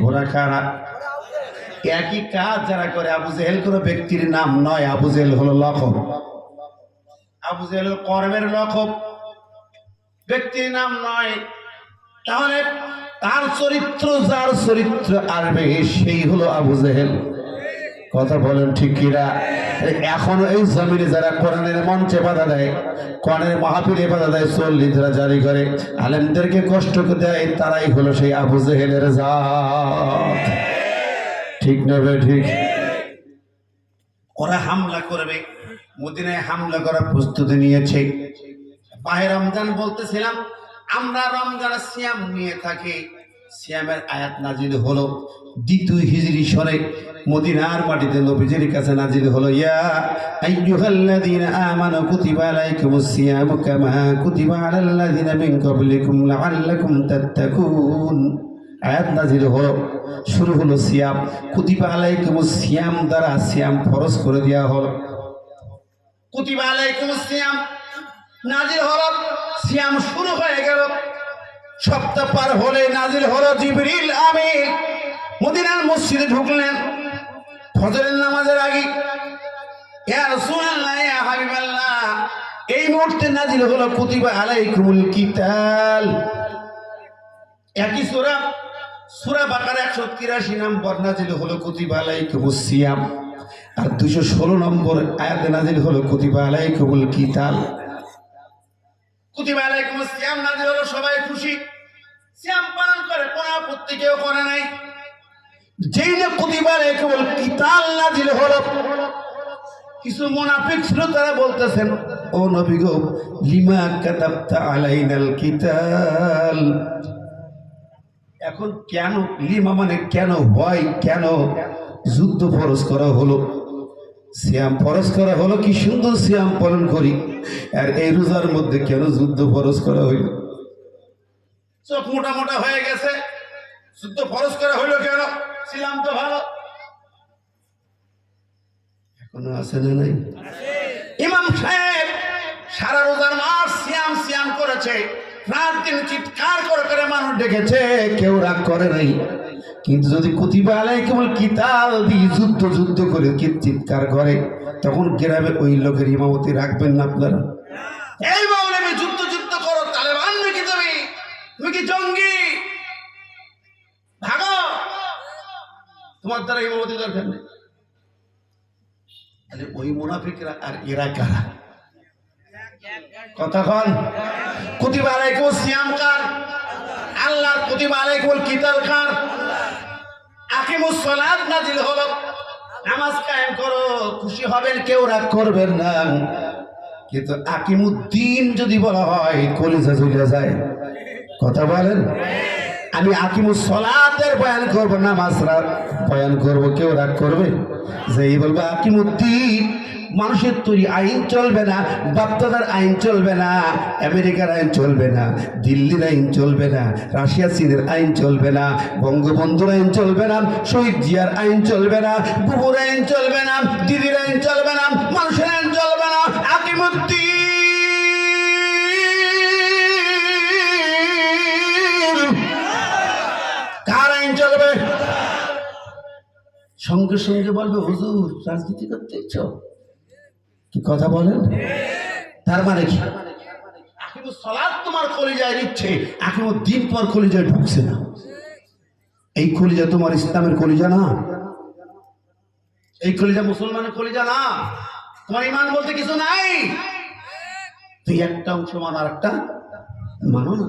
ওরা কারা? একই কাজ যারা করে। আবু জেহেল কোনো ব্যক্তির নাম নয়, আবু জেহেল হলো লকব। আবু জেহেল কর্মের লকব, ব্যক্তির নাম নয়। তাহলে তার চরিত্র, যার চরিত্র আসবে সেই হলো আবু জেহেল। কথা বলেন ঠিক কিনা? এখনো এই জমিনে যারা কোরআনের মঞ্চে বাধা দেয়, কোরআনের মাহফিলে বাধা দেয়, চল্লিশরা জারি করে, আলেমদেরকে কষ্ট দেয়, তারাই হলো সেই আবু জেহেলের জাত। ঠিক না বে ঠিক? ওরা হামলা করবে, মদিনায় হামলা করার প্রস্তুতি নিয়েছে। মাহে রমজান বলতেছিলাম, আমরা রমজানের সিয়াম নিয়ে থাকি। সিয়ামের আয়াত নাজিল হলো দ্বিতীয় হিজরি সনে, মদিনার মাটিতে নবীজির কাছে নাজিল হলো, ইয়া আইয়ুহাল্লাযীনা আমানু কুতিবা আলাইকুমুস সিয়ামু কামা কুতিবা আলাল্লাযীনা মিন ক্বাবলিকুম লাআল্লাকুম তাত্তাকুন। আয়াত নাজিল হলো, শুরু হলো সিয়াম। কুতিবা আলাইকুমুস সিয়াম দ্বারা সিয়াম ফরজ করে দেওয়া হলো। কুতিবা আলাইকুমুস সিয়াম নাজিল হলো, সিয়াম শুরু হয়ে গেল। সপ্তাহ পার হলে নাজিল হলো, জিবরিল আমিন মদিনার মসজিদে ঢুকলেন ফজরের নামাজের আগে। ইয়া রাসূলুল্লাহ, ইয়া হাবিবাল্লাহ, এই মুহূর্তে নাজিল হলো কুতিবা আলাইকুমুল কিতাল। একই সূরা, সূরা বাকারা 183 নম্বর নাজিল হলো কুতিবা আলাইকুমুস সিয়াম, আর 216 নম্বর আয়াতে নাজিল হলো কুতিবা আলাইকুমুল কিতাল। কুতিবা আলাইকুমুস সিয়াম নাজিল হলো, সবাই খুশি, সিয়াম পালন করে, কোনো আপত্তি কেউ করে নাই। যেই না কুতিবা আলাইকুমুল কিতাল নাজিল হলো, কিছু মুনাফিক ছিল, তারা বলতেছেন, ও নবী গো, লিমা কাতাবতা আলাইনাল কিতাল। এখন কেন, লিমা মানে কেন, হয় কেন যুদ্ধ ফরজ করা হলো, সিয়াম ফরজ করা হলো, কি সুন্দর সিয়াম পালন করি, আর এই রোজার মধ্যে কেন যুদ্ধ ফরজ করা হইল? চোখ মোটা মোটা হয়ে গেছে, যুদ্ধ ফরজ করা হইলো কেন? সিয়াম তো ভালো। এখনো আছে না নাই? ইমাম সাহেব সারা রোজার মাস সিয়াম সিয়াম করেছে, রাত দিন চিৎকার করে করে মানুষ ডেকেছে, কেউ রাগ করে নাই। কিন্তু যদি কুতিবা আলাইকুমুল কিতাল দিয়ে যুদ্ধ যুদ্ধ করে কি চিৎকার করে, তখন গ্রামে ওই লোকের ইমামতি রাখবেন না আপনারা? এই মাওলানা, যুদ্ধ যুদ্ধ করো, তালেবান নাকি তুমি? তুমি কি জঙ্গি? ভাগো, তোমার দ্বারা ইমামতি দরকার নেই। ওই মুনাফিকরা আর এরা কারা? কথা কন। কুতিবা আলাইকুমুস সিয়াম কার? আল্লাহর। কুতিবা আলাইকুমুল কিতাল কার? আকিমুস সালাত নাজিল হলো, নামাজ কায়েম করো, খুশি হবেন, কেউ রাগ করবেন না। কিন্তু আকিমুদ্দিন যদি বলা হয়, কলিজা ঝুলে যায়। কথা বলেন। আমি আকিমুস সালাতের বয়ান করব, নামাজরা বয়ান করব, কেউ রাগ করবে? যেই বলবো আকিমুদ্দিন, মানুষের তৈরি আইন চলবে না, বাপদাদার আইন চলবে না, আমেরিকার আইন চলবে না, দিল্লির আইন চলবে না, রাশিয়া চীনের আইন চলবে না, বঙ্গবন্ধুর আইন চলবে না, শহীদ জিয়ার আইন চলবে না, বুবুর আইন চলবে না, দিদির আইন চলবে না, মানুষের আইন চলবে না। আকিমুদ্দিন কার আইন চলবে? সঙ্গে সঙ্গে বলবে, হুজুর রাজনীতি করতে ইচ্ছো? কি কথা বলেন? তার মানে কি? আকিমুস সালাত তোমার কলিজায় নিচ্ছে, আকিমুদ্দিন তোমার কলিজায় ঢুকছে না। এই কলিজা তোমার ইসলামের কলিজা না, এই কলিজা মুসলমানের কলিজা না। তোমার ইমান বলতে কিছু নাই। তুই একটা অংশ মানো, আর একটা মানো না।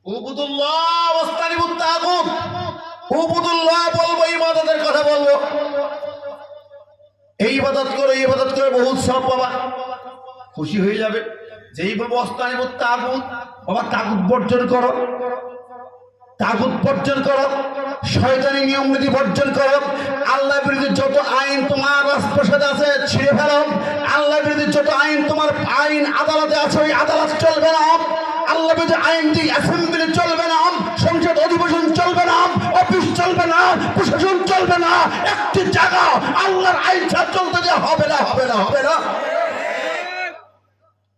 উবুদুল্লাহ ওয়াস্তানিবুত তাগুত। উবুদুল্লাহ বলবো, ইবাদতের কথা বলবো। এই ইবাদত করে বহুত সব পাবা, খুশি হয়ে যাবে। যেই বলবো অস্তানিব তাগুত, বাবা তাগুত বর্জন করো, তাগুত বর্জন করো, শয়তানি নিয়ম নীতি বর্জন করো। আল্লাহ বিরোধী যত আইন তোমার রাজপ্রাসাদে আছে ছিঁড়ে ফেলো। আল্লাহ বিরোধী যত আইন তোমার আইন আদালতে আছে ওই আদালত চলবে না। আল্লাহ বিরোধী আইনটি অ্যাসেম্বলি চলবে না, সংসদ অধিবেশন চলবে না, অফিস চলবে না, প্রশাসন চলবে না। একটি জায়গা আল্লাহর আইন ছাড়া চলতে দেওয়া হবে না, হবে না, হবে না।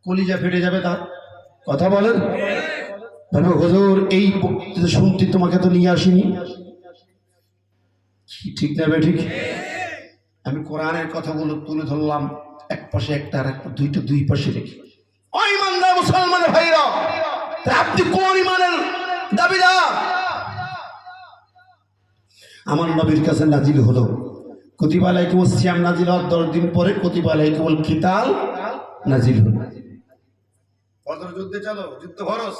কলিজা ফেটে যাবে তার কথা বলেন। বলবো হুজুর এই বক্তৃতা শুনতে তোমাকে তো নিয়ে আসিনি, ঠিক না ঠিক? আমি কোরআনের কথাগুলো তুলে ধরলাম, এক পাশে একটা আর একটা দুইটা দুই পাশে রেখে। ও ইমানদার মুসলমান ভাইরা, আপনি কোন ইমানের দাবিদার? আমার নবীর কাছে নাজিল হলো কুতিবা আলাইকুমুস সিয়াম, নাজিল হওয়ার 10 দিন পরে কুতিবা আলাইকুমুল কিতাল নাজিল হলো। বদর যুদ্ধে চলো, যুদ্ধ খরচ।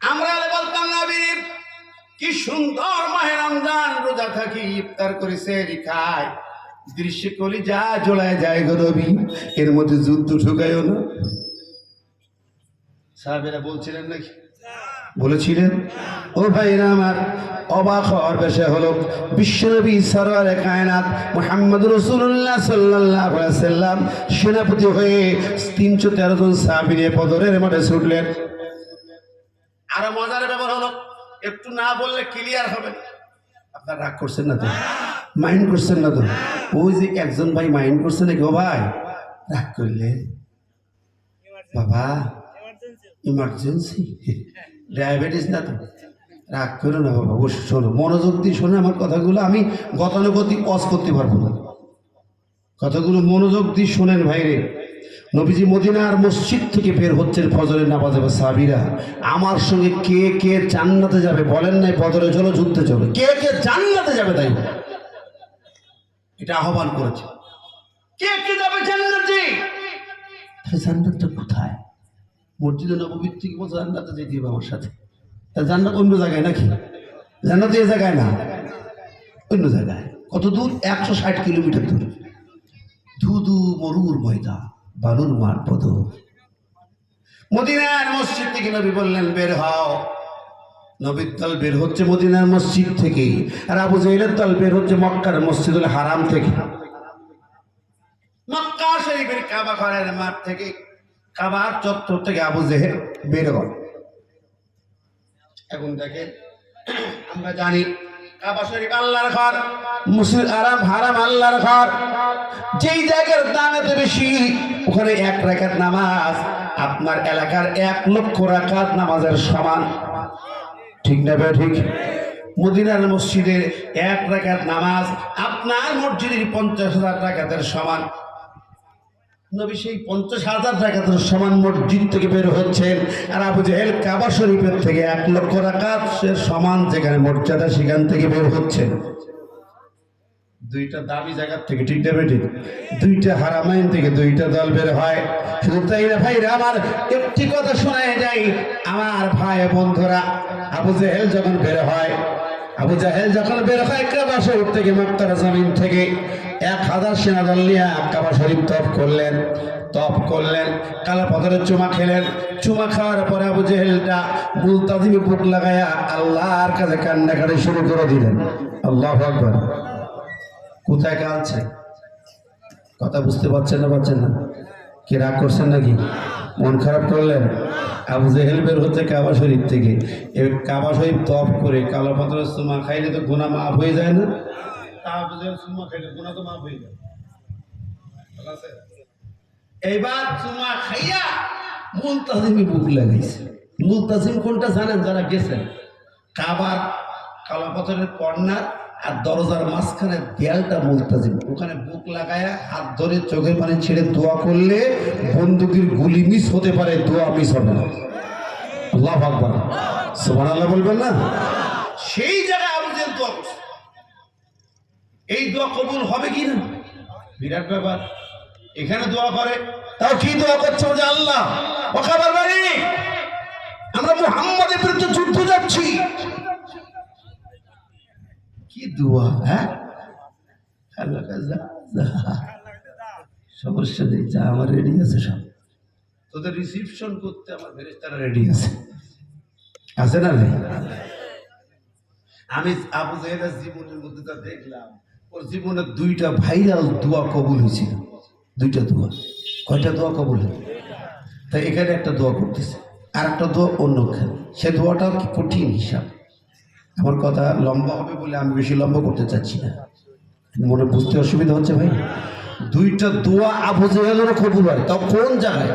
আমরা বলতাম নবী কি সুন্দর মাহে রমজান, রোজা থাকি, ইফতার করে সেহরি খায়, দৃশ্যে কলিজা জ্বলায় যায় গো নবী, এর মধ্যে যুদ্ধ ঢুকায়ও না। সাহাবেরা বলছিলেন নাকি? বলেছিলেন। ও ভাইরা আমার, অবাক হওয়ার বিষয় হলো বিশ্বনবী সরওয়ারে কায়নাত মুহাম্মদ রাসূলুল্লাহ সাল্লাল্লাহু আলাইহি ওয়াসাল্লাম সেনাপতি হয়ে 313 জন সাহাবী নিয়ে বদরের মাঠে ছুটলেন। আর মজার ব্যাপার হলো, একটু না বললে ক্লিয়ার হবে না। আপনারা রাগ করছেন না তো? মাইন্ড করছেন না তো? ওই যে একজন ভাই মাইন্ড করছে নাকি? ও ভাই রাগ করলে বাবা ইমার্জেন্সি, ডায়াবেটিস না তো? রাগ করো না বাবা, ও শোনো, মনোযোগ দিয়ে শোনো আমার কথাগুলো। আমি গতানুগতিক ওয়াজ করতে পারবো না, কথাগুলো মনোযোগ দিয়ে শোনেন ভাইরে। নবীজি মদিনার মসজিদ থেকে বের হচ্ছেন ফজরের নামাজে, সাহাবীরা আমার সঙ্গে কে কে জান্নাতে যাবে বলেন নাই? বদরে চলো, যুদ্ধে চলো, কে কে জান্নাতে যাবে তাই এটা আহ্বান করেছে। কে কে যাবে জান্নাতে? জান্নাতটা কোথায়? মসজিদে নববীর থেকে বলছে জান্নাতে যেতে হবে আমার সাথে। তা জান্নাত অন্য জায়গায় নাকি? জান্নাত এই জায়গায় না, অন্য জায়গায়। কত দূর? 160 কিলোমিটার দূর। ধুধু মরুর ময়দান, বালুর মাঠ পদ। মদিনার মসজিদ থেকে নবী বললেন বের হও। নবীর দল বের হচ্ছে মদিনার মসজিদ থেকে, আর আবু জাহেলের দল বের হচ্ছে মক্কার মসজিদুল হারাম থেকে। মক্কা শরীফের কাবা ঘরের মাঠ থেকে, কাবার চত্বর থেকে আবু জেহেল বের হল। এখন দেখেন, আমরা জানি কাবা শরীফ আল্লাহর ঘর, মসজিদ হারাম আল্লাহর ঘর। যেই জায়গার দাম এত বেশি, ওখানে 1 রাকাত নামাজ আপনার এলাকার 1 লক্ষ রাকাত নামাজের সমান, ঠিক না ভাই? ঠিক। মদিনার মসজিদের 1 রাকাত নামাজ আপনার মসজিদের 50,000 রাকাতের সমান। নবী সেই 50,000 রাকাতের সমান মসজিদ থেকে বের হচ্ছেন, আর আবু জেহেল কাবা শরীফের থেকে 1 লক্ষ রাকাতের সমান যেখানে মর্যাদা, সেখান থেকে বের হচ্ছেন। দুইটা দামি জায়গা থেকে, ঠিক না বেটি? দুইটা হারামাইন থেকে দুইটা দল বের হয়। শুধু তাই না ভাইরা আমার, একটি কথা শোনায় যাই আমার ভাই বন্ধুরা। আবু জেহেল যখন বের হয়, কাবা শরীফ থেকে, মক্কার জমিন থেকে 1000 সেনাদল নিয়ে কাবা শরীফ তপ করলেন, কালা পাথরের চুমা খেলেন। চুমা খাওয়ার পরে আবু জেহেলটা মুলতাজিমে বুক লাগায়া আল্লাহর কাছে কান্নাকাটি শুরু করে দিলেন। আল্লাহু আকবার। কোথায় কাঁদছে? কথা বুঝতে পারছেন না? কি রাগ করছেন নাকি? মন খারাপ করলেন? আবু জেহেল বের হচ্ছে কাবা শরীফ থেকে। কাবা শরীফ তপ করে কালো পাথরের চুমা খাইলে তো গুনাহ মাফ হয়ে যায় না? আবু জেহেল চুমা খাইলে গুনাহ তো মাফ হয়ে যায়। এইবার চুমা খাইয়া মুলতাজিমে বুক লাগাইছে। মুলতাজিম কোনটা জানেন যারা গেছেন? কাবার কালো পাথরের কর্নার আর দরজার মাঝখানে দেয়ালটা মুলতাজিম। ওখানে বুক লাগায়া হাত ধরে চোখের পানি ছেড়ে দোয়া করলে বন্দুকের গুলি মিস হতে পারে, দোয়া মিস হবে না। আল্লাহু আকবার, সুবহানাল্লাহ বলবেন না? সেই জায়গায় আবু জেহেল দোয়া করছে। এই দোয়া কবুল হবে কি না বিরাট ব্যাপার। এখানে দোয়া করে, তাও কি দোয়া করছে? যে আল্লাহ ও খাবার বাড়ি, আমরা মুহাম্মদের বিরুদ্ধে যুদ্ধ যাচ্ছি। কি দোয়া! হ্যাঁ, আল্লাহ কয়, যা যা, সমস্যা নেই, যা, আমার রেডি আছে সব, তোদের রিসিপশন করতে আমার ফেরেশতারা রেডি আছে। আছে না নেই? আমি আবু জাহেলের জীবনের মধ্যে তা দেখলাম, ওর জীবনের 2টা ভাইরাল দোয়া কবুল হয়েছিল। 2টা দোয়া। কয়টা দোয়া কবুল হয়? তাই এখানে একটা দোয়া করতেছে, আর একটা দোয়া অন্যখানে। সে দোয়াটাও কি কঠিন হিসাব। আমার কথা লম্বা হবে বলে আমি বেশি লম্বা করতে চাচ্ছি না, মনে বুঝতে অসুবিধা হচ্ছে ভাই। 2টা দোয়া আবু জাহেলেরও কবুল হয়। তাও কোন জায়গায়?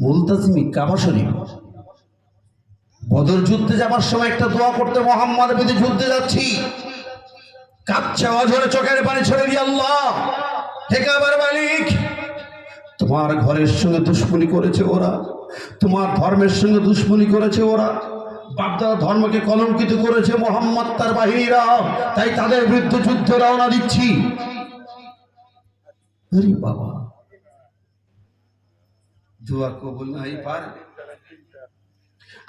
মুলতাজিমি, কাবা শরীফ। বদর যুদ্ধে যাবার সময় একটা দোয়া করতে, মোহাম্মদ বিরুদ্ধে যুদ্ধে যাচ্ছি, কাঁদছে অঝরে চোখের পানি ছেড়ে দিয়ে, আল্লাহ হে কাবার মালিক, তোমার ঘরের সঙ্গে দুশ্মনী করেছে ওরা, তোমার ধর্মের সঙ্গে দুশ্মনী করেছে ওরা, বাপদাদা ধর্মকে কলঙ্কিত করেছে মোহাম্মদ তার বাহিনীরা, তাই তাদের বিরুদ্ধে যুদ্ধ রওনা দিচ্ছি। আরে বাবা, দোয়া কবুল নাই পারে।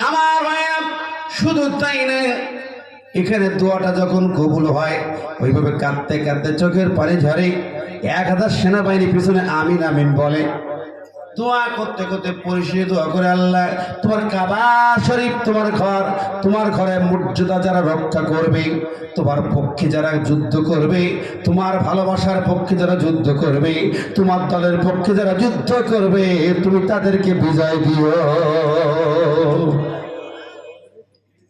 আমার ভাইয়া, শুধু তাই না, এখানে দোয়াটা যখন কবুল হয়, ওইভাবে কাঁদতে কাঁদতে চোখের পানি ঝরে, 1000 সেনাবাহিনী পিছনে আমিন আমিন বলে। দোয়া করতে করতে পরিষে দোয়া করে, আল্লাহ তোমার কাবা শরীফ, তোমার ঘর, তোমার ঘরে মর্যাদা যারা রক্ষা করবে, তোমার পক্ষে যারা যুদ্ধ করবে, তোমার ভালোবাসার পক্ষে যারা যুদ্ধ করবে, তোমার দলের পক্ষে যারা যুদ্ধ করবে, তুমি তাদেরকে বিজয় দিও।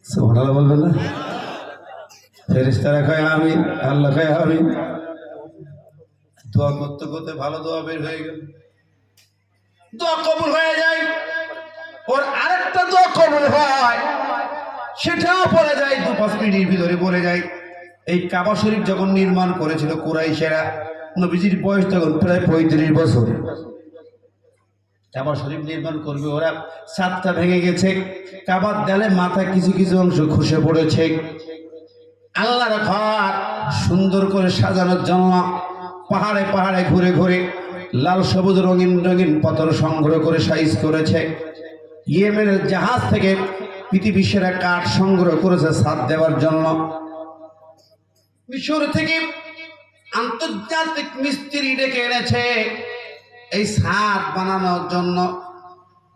সুবহানাল্লাহ বলবেন না? ফেরেশতারা কয় আমিন, আল্লাহ কয় আমিন। দোয়া করতে করতে ভালো দোয়া বের হয়ে গেল, দোয়া কবুল হয়ে যায়। ওর আরেকটা দোয়া কবুল হয়, সেটাও পড়ে যায় 2-5 মিনিটের ভিতরে বলে যায়। এই কাবা শরীফ যখন নির্মাণ করেছিল কুরাইশেরা, নবীজির বয়স তখন প্রায় 35 বছর। কাবা শরীফ নির্মাণ করবে ওরা, ছাদটা ভেঙে গেছে, কাবার দেয়ালে মাথা কিছু কিছু অংশ খসে পড়েছে। আল্লাহর ঘর সুন্দর করে সাজানোর জন্য পাহাড়ে পাহাড়ে ঘুরে ঘুরে লাল সবুজ রঙিন রঙিন পাথর সংগ্রহ করে সাইজ করেছে। ইয়েমেনের জাহাজ থেকে পৃথিবীর সেরা কাঠ সংগ্রহ করেছে ছাদ দেওয়ার জন্য। মিশর থেকে আন্তর্জাতিক মিস্ত্রি ডেকে এনেছে এই ছাদ বানানোর জন্য,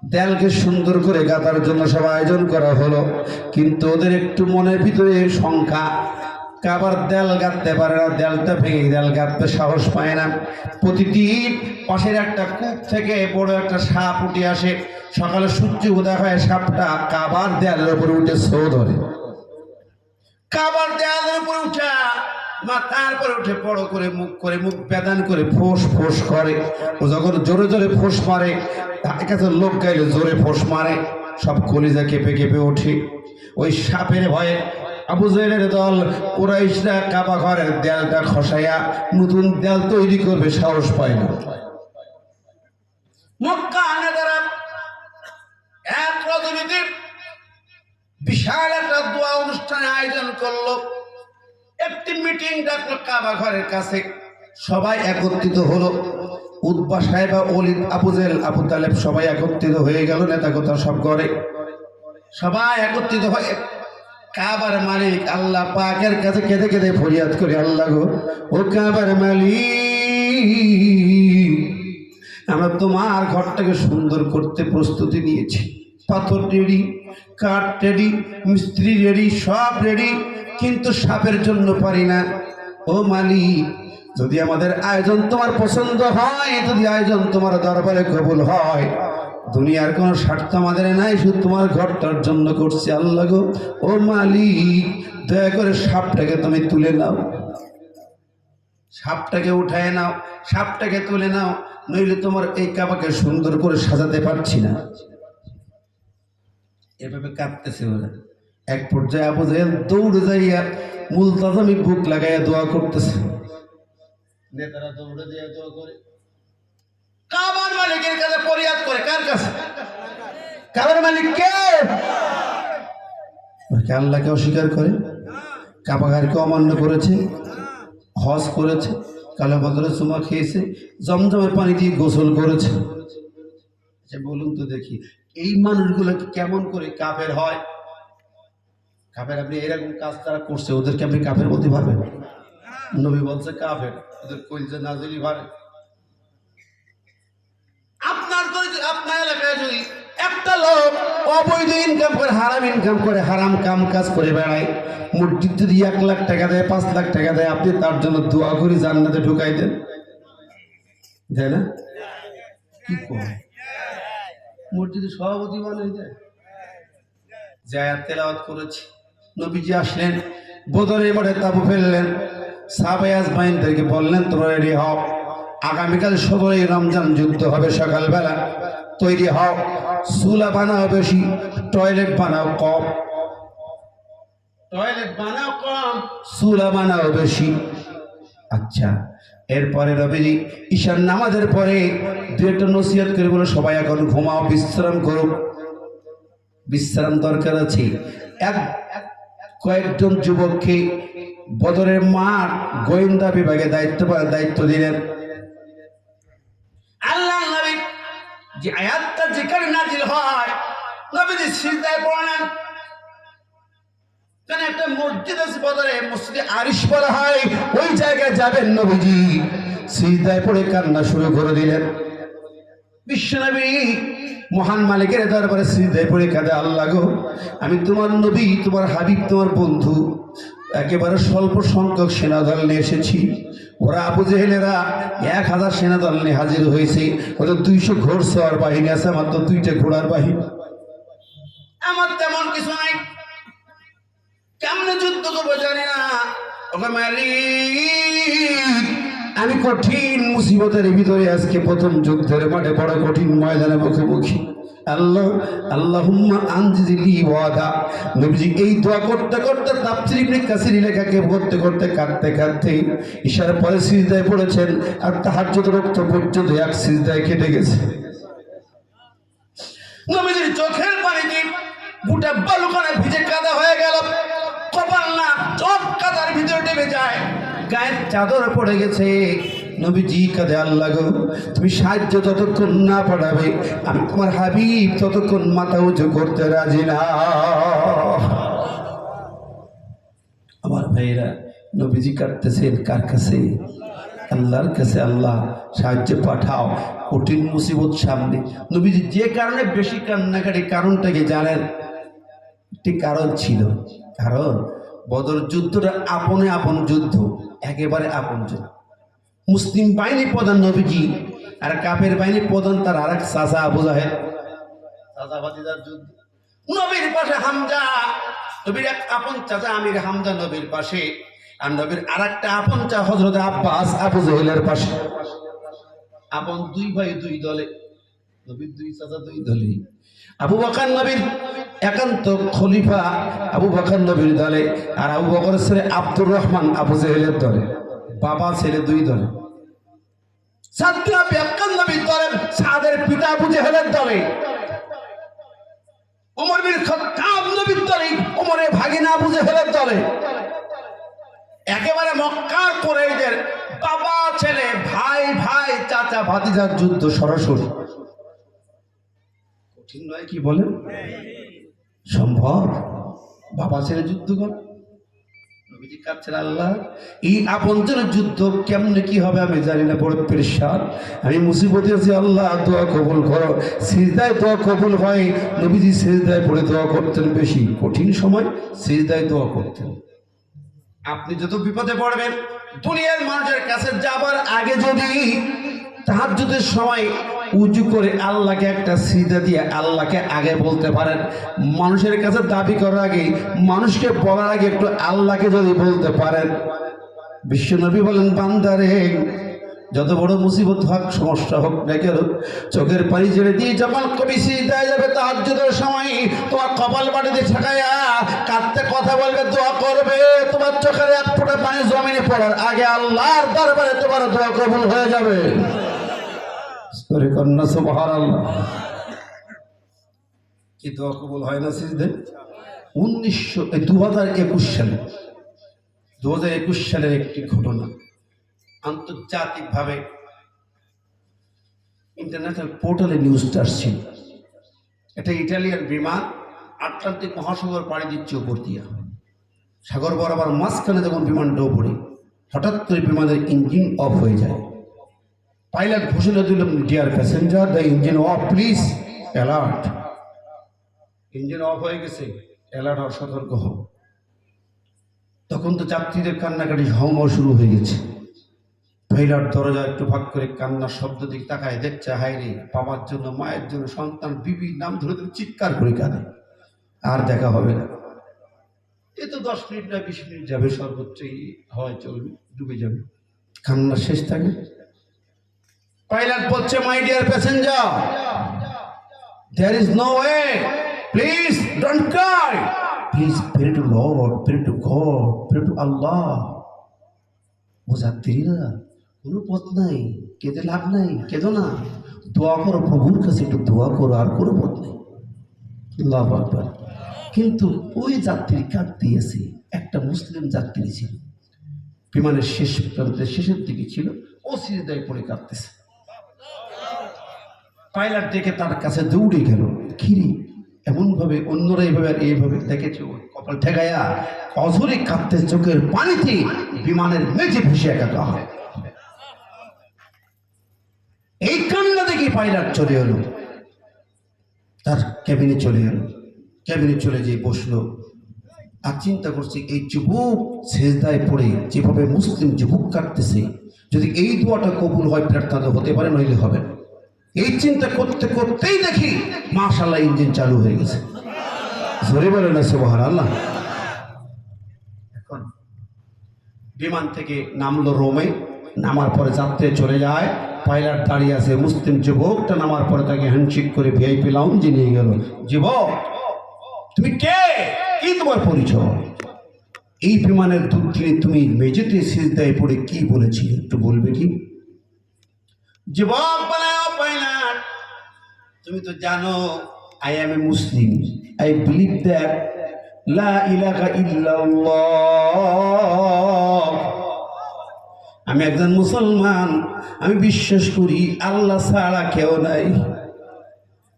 দেয়ালকে সুন্দর করে গাঁথার জন্য সব আয়োজন করা হলো। কিন্তু ওদের একটু মনের ভিতরে শঙ্কা, কাবার দেয়াল গাঁথতে পারে না, দেয়ালটা ভেঙে দেয়াল গাঁথতে সাহস পায় না। প্রতিদিন পাশের একটা কূপ থেকে বড় একটা সাপ উঠে আসে, সকালে সূর্য উদয় হয়, সাপটা কাবার দেয়ালের উপরে উঠে ছো ধরে, কাবার দেয়ালের উপরে উঠা মাথার পরে উঠে বড় করে মুখ বেদান করে ফোঁস ফোঁস করে। ও যখন জোরে জোরে ফোঁস মারে, তার কাছে লোক গাইলে জোরে ফোঁস মারে, সব কলিজা কেঁপে কেঁপে ওঠে। ওই সাপের ভয়ে আবু জাহেলের দল কুরাইশরা কাবা ঘরের দেয়ালটা খসাইয়া নতুন দেয়াল তৈরি করবে, সাহস পায় না। মক্কা নেতারা এক রজনীতে বিশাল একটা দোয়া অনুষ্ঠানের আয়োজন করলো, একটি মিটিং ডাকলো কাবা ঘরের কাছে। সবাই একত্রিত হলো, উতবা সাহেব, ওলিদ, আবু জাহেল, আবু তালেব সবাই একত্রিত হয়ে গেল, নেতা কথা সব করে সবাই একত্রিত হয়ে কাবার মালিক আল্লাহ পাকের কাছে কেঁদে কেঁদে ফরিয়াদ করে, আল্লাহ গো, ও কাবার মালিক, আমরা তোমার ঘরটাকে সুন্দর করতে প্রস্তুতি নিয়েছি, পাথর রেডি, কাঠ রেডি, মিস্ত্রি রেডি, সব রেডি, কিন্তু সাপের জন্য পারি না। ও মালিক, যদি আমাদের আয়োজন তোমার পছন্দ হয়, যদি আয়োজন তোমার দরবারে কবুল হয়, দুনিয়ার কোনো স্বার্থ আমাদের নাই, শুধু তোমার ঘরটার জন্য করছি। আল্লাহ গো, ও মালিক, দয়া করে সাপটাকে তুমি তুলে নাও, সাপটাকে উঠায় নাও, সাপটাকে তুলে নাও, নইলে তোমার এই কাবাকে সুন্দর করে সাজাতে পারছি না। এভাবে কাঁদতেছে ওরা। এক পর্যায়ে আবু জাহেল দৌড়ে যাইয়া মুলতাজামি বুক লাগাইয়া দোয়া করতেছে। নেতারা দৌড়ে যাইয়া দোয়া করে, কাবার মালিকের কাছে ফরিয়াদ করে। কার কাছে? কাবার মালিক কে? আল্লাহকে অস্বীকার করে, কাবা ঘরকে অমান্য করেছে, হজ করেছে, কালো পাথরে চুমা খেয়েছে, জমজমের পানি দিয়ে গোসল করেছে। বলুন তো দেখি, এই মানুষগুলো কেমন করে কাফের হয়? কাফের, আপনি এরকম কাজ তারা করছে, ওদেরকে আপনি কাফের বলতে পারবেন? নবী বলছে কাফের, ওদের কইছে নাজিলি ভারে। আপনার এলাকায় যদি একটা লোক অবৈধ ইনকাম করে, হারাম ইনকাম করে, হারাম কাম কাজ করে বেড়ায়, মসজিদ যদি 1 লাখ টাকা দেয়, 5 লাখ টাকা দেয়, আপনি তার জন্য দোয়া করে জান্নাতে ঢুকাই দেন, দেয় না? কি করে মসজিদে সভাপতি বানাই যায়? যে আয়াত তেলাওয়াত করেছি, নবীজি আসলেন, বদরের মাঠে তাঁবু ফেললেন, সাহাবায়ে আজমাইনদেরকে বললেন তোমরা রেডি হও, আগামীকাল 17ই রমজান যুদ্ধ হবে, সকালবেলা তৈরি হও, চুলা বানাও বেশি, টয়লেট বানাও কম, টয়লেট বানাও কম, চুলা বানাও বেশি। আচ্ছা, এরপরে নবীজি ঈশার নামাজের পরে 2 নসিহত করে বলে সবাই এখন ঘুমাও, বিশ্রাম করুক, বিশ্রাম দরকার আছে। কয়েকজন যুবককে বদরের মাঠ গোয়েন্দা বিভাগে দায়িত্ব দিলেন। আল্লাহ নবী যে আয়াতটা যেখানে নাজিল হয়, নবীজি সিজদায় পড়লেন। কারণ একটা মসজিদ আছে বদরে, মসজিদে আরিশ বলা হয়, ওই জায়গায় যাবেন, নবীজি সিজদায় পড়ে কান্না শুরু করে দিলেন। বিশ্বনবী মহান মালিকের দরবারে সিজদায় পড়ে কাঁদে, আল্লাহ গো, আমি তোমার নবী, তোমার হাবিব, তোমার বন্ধু, একেবারে স্বল্প সংখ্যক সেনাদল নিয়ে এসেছি। ওরা আবু জেহেলেরা 1000 সেনাদল নিয়ে হাজির হয়েছে, ওদের 200 ঘোড়সওয়ার বাহিনী আছে, আমার তো 2টা ঘোড়ার বাহিনী, আমার তেমন কিছু নাই, কেমনে যুদ্ধ করবো জানি না। ওকে মালিক, আমি কঠিন মুসিবতের ভিতরে আজকে প্রথম যুদ্ধের মাঠে বড় কঠিন ময়দানে মুখোমুখি। আল্লাহুম্মা আনজিলি ওয়াদা। নবীজি এই দোয়া করতে করতে তাফসীর ইবনে কাসির লেখাকে করতে করতে কাঁদতে ইশারা পরে সিজদায় পড়েছেন, আর তাহাজ্জুদ রক্ত পর্যন্ত এক সিজদায় কেটে গেছে। নবীজির চোখের পানিতে গোটা বালুকানে ভিজে কাদা হয়ে গেল, কপাল না চোখ কাদার ভিতরে ডুবে যায়, গায়ের চাদর পড়ে গেছে। নবীজি কাঁদে, আল্লাহ গো, তুমি সাহায্য যতক্ষণ না পাঠাবে, আমি তোমার হাবিব ততক্ষণ মাথা উঁচু করতে রাজি না। আমার ভাইরা, নবীজি কাঁদতেছেন কার কাছে? আল্লাহর কাছে। আল্লাহ সাহায্য পাঠাও, কঠিন মুসিবত সামনে। নবীজি যে কারণে বেশি কান্নাকাটি, কারণটা কি জানেন? একটি কারণ ছিল, কারণ বদর যুদ্ধটা আপনে আপন যুদ্ধ, একেবারে আপন যুদ্ধ। মুসলিম বাহিনী প্রধান নবীজি, আর কাফের বাহিনী প্রধান তার আরেক চাচা আবু জাহেল, চাচাবাদিদার যুদ্ধ। নবীর পাশে হামজা, নবীর এক আপন চাচা আমির হামজা নবীর পাশে, আর নবীর আরেকটা আপন চাচা হযরত আব্বাস আবু জাহেলের পাশে। আপন 2 ভাই 2 দলে, নবীর 2 চাচা 2 দলে। আবু বকর নবীর একান্ত খলিফা, আবু বকর নবীর দলে, আর আবু বকরের ছেলে আব্দুর রহমান আবু জাহেলের দলে। বাবা ছেলে 2 দলে। সাদরা বেকান নবীর দলে, সাদের পিতা আবু জাহেলের দলে। ওমর বিন খাত্তাব নবীর দলে, ওমরের ভাগিনা আবু জাহেলের দলে। একেবারে মক্কার কুরাইশদের বাবা ছেলে, ভাই ভাই, চাচা ভাতিজার যুদ্ধ সরাসরি। কঠিন নয় কি বলেন? সম্ভব? বাবা ছেলে যুদ্ধ করে। নবীজি কাঁদছেন, আল্লাহ এই আপনজনের যুদ্ধ কেমনে কি হবে আমি জানি না, বড় পেরেশান, আমি মুসিবতে আছি, আল্লাহ দোয়া কবুল করো। সিজদায় দোয়া কবুল হয়। নবীজি সিজদায় পড়ে দোয়া করতেন, বেশি কঠিন সময় সিজদায় দোয়া করতেন। আপনি যত বিপদে পড়বেন, দুনিয়ার মানুষের কাছে যাবার আগে যদি তাহাজ্জুদের সময় উজু করে আল্লাহকে একটা সিজদা দিয়ে আল্লাহকে আগে বলতে পারেন, মানুষের কাছে দাবি করার আগে, মানুষকে বলার আগে একটু আল্লাহকে যদি বলতে পারেন, বিশ্বনবী বলেন, বান্দারে যত বড় মুসিবত হোক, সমস্যা হোক না কেন, চোখের পানি ছেড়ে দিয়ে যখন কবি সিজদায় যাবে তাহাজ্জুদের সময়, তোমার কপাল মাটিতে ঠেকাইয়া কাঁদতে কথা বলবে, দোয়া করবে, তোমার চোখের এক ফোঁটা পানি জমিনে পড়ার আগে আল্লাহর দরবারে তোমার দোয়া কবুল হয়ে যাবে। কন্যা সুবহানাল্লাহ। কি দোয়া কবুল হয় না সিজদায়? 2021 সালে, 2021 সালের একটি ঘটনা, আন্তর্জাতিকভাবে ইন্টারন্যাশনাল পোর্টালে নিউজটা আসছিল। এটা ইটালিয়ান বিমান আটলান্টিক মহাসাগর পাড়ি দিচ্ছে উপর দিয়া, সাগর বরাবর মাঝখানে যখন বিমানটা উপরে, হঠাৎ করে বিমানের ইঞ্জিন অফ হয়ে যায়। পাইলট ঘোষণা দিল, dear passenger, the engine off, please alert. Engine off হয়ে গেছে, অ্যালার্ট হওয়ার, সতর্ক হও। তখন তো যাত্রীদের কান্নাকাটি হাউমাউ শুরু হয়ে গেছে। পাইলট দরজা একটু ভাগ করে কান্নার শব্দ দিকে তাকায়, দেখছে হায় রে, বাবার জন্য, মায়ের জন্য, সন্তান, বিবির নাম ধরে ধরে চিৎকার করে কাঁদে। আর দেখা হবে না, এ তো 10 মিনিট না 20 মিনিট যাবে সর্বোচ্চ, হয় চলবে, ডুবে যাবে। কান্না শেষ থাকে। পাইলট বলছে, my dear passenger, there is no way, please don't cry, please pray to lord, pray to God, pray to Allah. ও যাত্রীরা, কোনো পথ নাই, কেঁদে লাভ নাই, কেঁদো না, দোয়া করো প্রভুর কাছে, একটু দোয়া করো, আর কোনো পথ নেই। আল্লাহু আকবার। কিন্তু ওই যাত্রী কাঁদতেছে, একটা মুসলিম যাত্রী ছিল, বিমানের শেষ প্রান্তের শেষের দিকে ছিল, ও সিজদায় পড়ে কাঁদতেছে। পাইলট দেখে তার কাছে দৌড়ে গেল, খিরি এমন ভাবে, অন্যরা এইভাবে আর এইভাবে দেখেছে, ওর কপাল ঠেকাইয়া অঝরে কাঁদতে, চোখের পানিতে বিমানের মেঝে ভেসে একা হয়। এই কান্না দেখে পাইলট চলে এলো, তার ক্যাবিনে চলে এলো, ক্যাবিনে চলে যেয়ে বসলো, আর চিন্তা করছে, এই যুবক সেজদায় পড়ে যেভাবে মুসলিম যুবক কাটতেছে, যদি এই দোয়াটা কবুল হয়, প্রার্থনা হতে পারে, নইলে হবে না। এই চিন্তা করতে করতেই দেখি মাশাআল্লাহ ইঞ্জিন চালু হয়ে গেছে। জোরে বলে না সুবহানাল্লাহ। এখন বিমান থেকে নামলো রোমে, নামার পরে যাত্রী চলে যায়, পাইলট দাঁড়িয়ে আছে, মুসলিম যুবকটা নামার পরে তাকে হ্যান্ডশেক করে ভিআইপি লাউঞ্জে নিয়ে গেল। যুবক, তুমি কে, কি তোমার পরিচয়? এই বিমানের দুদিনে তুমি মেঝেতে সিজদায় পড়ে কি বলেছিলে, একটু বলবে কি? যুবক বলে, পাইলট, তুমি তো জানো I M A Muslim, I believe that লা ইলাহা ইল্লাল্লাহ, আমি একজন মুসলমান, আমি বিশ্বাস করি আল্লাহ ছাড়া কেউ নাই।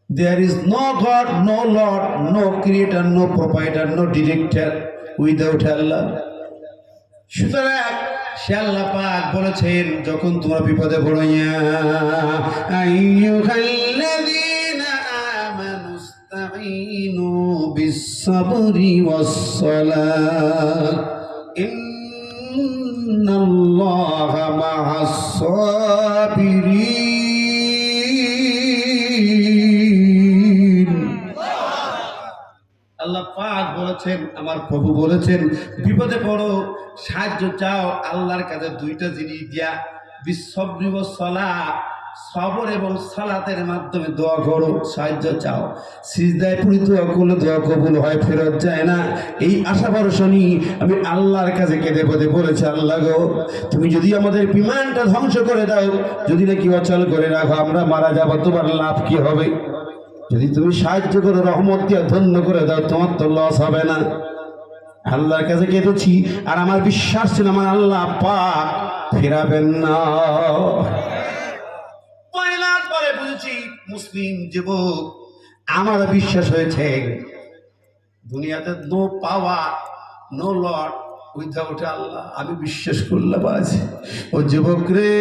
There is no God, no Lord, no creator, no provider, no director without Allah. সুতরাং সে আল্লাহ পাক বলেছেন, যখন তোমরা বিপদে পড়ো, ইয়া আইয়ুহাল্লাযীনা আমানুস্তাঈনু বিস-সাবরি ওয়াস-সালাহ, ইন্নাল্লাহা মা'আস-সাবিরিন। আল্লাহ পাক বলেছেন, আমার প্রভু বলেছেন, বিপদে পড়ো, সাহায্য চাও আল্লাহর কাছে দুইটা জিনিস দিয়া, বিস-সাবরি ওয়াস-সালাহ, সবর এবং সালাতের মাধ্যমে দোয়া করো, সাহায্য চাও। সিজদায় পড়ে দোয়া করলে দোয়া কবুল হয়, ফেরত যায় না। এই আশা ভরসা নিয়ে আমি আল্লাহর কাছে কেঁদে পদে বলেছি, আল্লাহ গো, তুমি যদি আমাদের বিমানটা ধ্বংস করে দাও, যদি নাকি অচল করে রাখো, আমরা মারা যাবো, তোমার লাভ কি হবে? যদি তুমি সাহায্য করো, রহমত দিয়ে ধন্য করে দাও, তোমার তো লস হবে না। আল্লাহর কাছে কেঁদেছি, আর আমার বিশ্বাস ছিল আমার আল্লাহ পাক ফেরাবেন না। পরে বুঝেছি, মুসলিম যুবক, আমার বিশ্বাস হয়েছে দুনিয়াতে no power, no lord without Allah. আমি বিশ্বাস করলাম আজ, ও যুবক রে,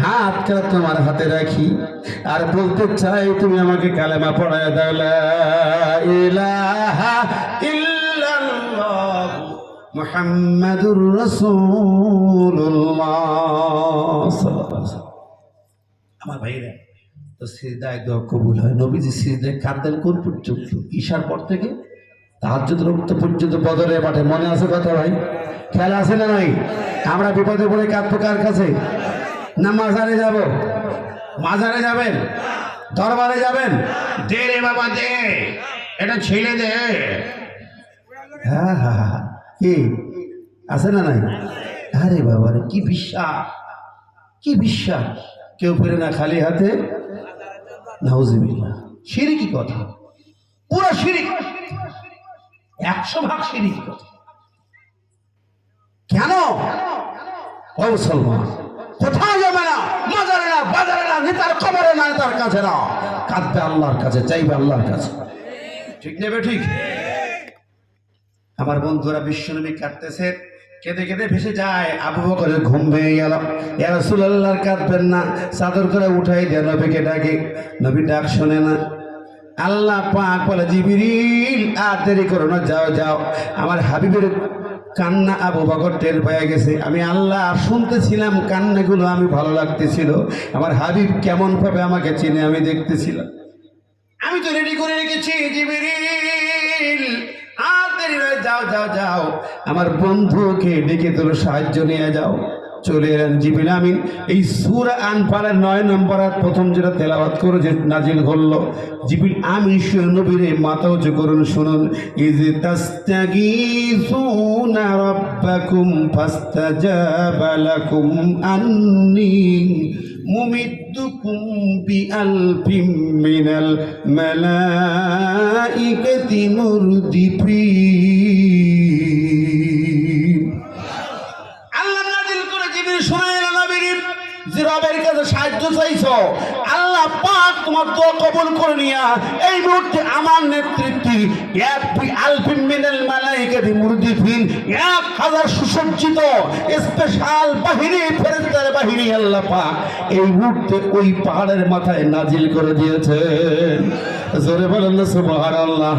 হাতটা তোমার হাতে রাখি, আর বলতে চাই, তুমি আমাকে কালেমা পড়ায় দাও, লা ইলাহা ইল্লাল্লাহ মুহাম্মাদুর রাসূলুল্লাহ সাল্লাল্লাহু আলাইহি ওয়াসাল্লাম। আমার ভাইরা, তো সিজদায় দোয়া কবুল হয়। নবীজি সিজদায় কাঁদলেন কোন পর্যন্ত? ঈশার পর থেকে তাহাজ্জুদ রক্ত পর্যন্ত, বদরের মাঠে। মনে আছে কথা ভাই? খেলা আছে না নাই? আমরা বিপদে পড়ে কাঁদবো কার কাছে? না মাজারে যাব? মাজারে যাবেন? দরবারে যাবেন? দে রে বাবা দে, এটা ছেলে দে। হ্যাঁ হ্যাঁ হ্যাঁ, কি আছে না নাই? আরে বাবা রে, কি বিশ্বাস, কি বিশ্বাস! কেউ ফেরে না খালি হাতে। নাউজুবিল্লাহ, শিরকি কথা, পুরো শিরিক, 100% শিরিক কথা। কেন? ও মুসলমান, কোথাও যাবে না, মাজারে না, বাজারে না, নেতার কবরে না, নেতার কাছে না, কাঁদবে আল্লাহর কাছে, চাইবে আল্লাহর কাছে। ঠিক নেবে? ঠিক। আমার বন্ধুরা বিশ্বনবী কাটতেছে, কেঁদে কেঁদে ভেসে যায়। আবু বকরের ঘুম ভেঙে গেল। ইয়া রাসূলুল্লাহ কাঁদবেন না, চাদর করে উঠাই দেন, নবীকে ডাকে। নবী ডাক শোনে না। আল্লাহ পাক বলে, জিবরিল আর দেরি করো না, যাও যাও। আমার হাবিবের কান্না আবু বকর টের পেয়ে গেছে। আমি আল্লাহ শুনতেছিলাম কান্নাগুলো, আমি ভালো লাগতেছিল। আমার হাবিব কেমন ভাবে আমাকে চিনে আমি দেখতেছিলাম। আমি তো রেডি করে রেখেছি, জিবরিল আর দেরি নয়, যাও যাও যাও, আমার বন্ধুকে ডেকে তোর সাহায্য নিয়ে যাও। চলে এলেন জিবরিল আমিন। এই সূরা আনফালের 9 নম্বর আর প্রথম যেটা তেলাওয়াত করে যে নাজিল হলো, জিবরিল আমিন নবীরে মাথা উঁচু করুন, শুনুন। ইজ তাস্তাগীসুনা রাব্বাকুম ফাস্তাজাবা লাকুম আন্নী মুমিদ্দুকুম বিআলফিম মিনাল মালাইকাতি মুরদিফিন। আল্লাহ নাযিল করে জিবরিল শোনায় নবীর যে রবের কাছে সাহায্য চাইছো, আল্লাহ পাক তোমার দোয়া কবুল করে নিয়া এই মুহূর্তে আমার নেতৃত্বে 1000 মিনাল মালাইকাতি মুরদিফিন 1000 সুসজ্জিত স্পেশাল বাহিনী, ফেরেশতার বাহিনী আল্লাহ পাক এই মুহূর্তে ওই পাহাড়ের মাথায় নাজিল করে দিয়েছেন। জোরে বলেন না সুবহানাল্লাহ,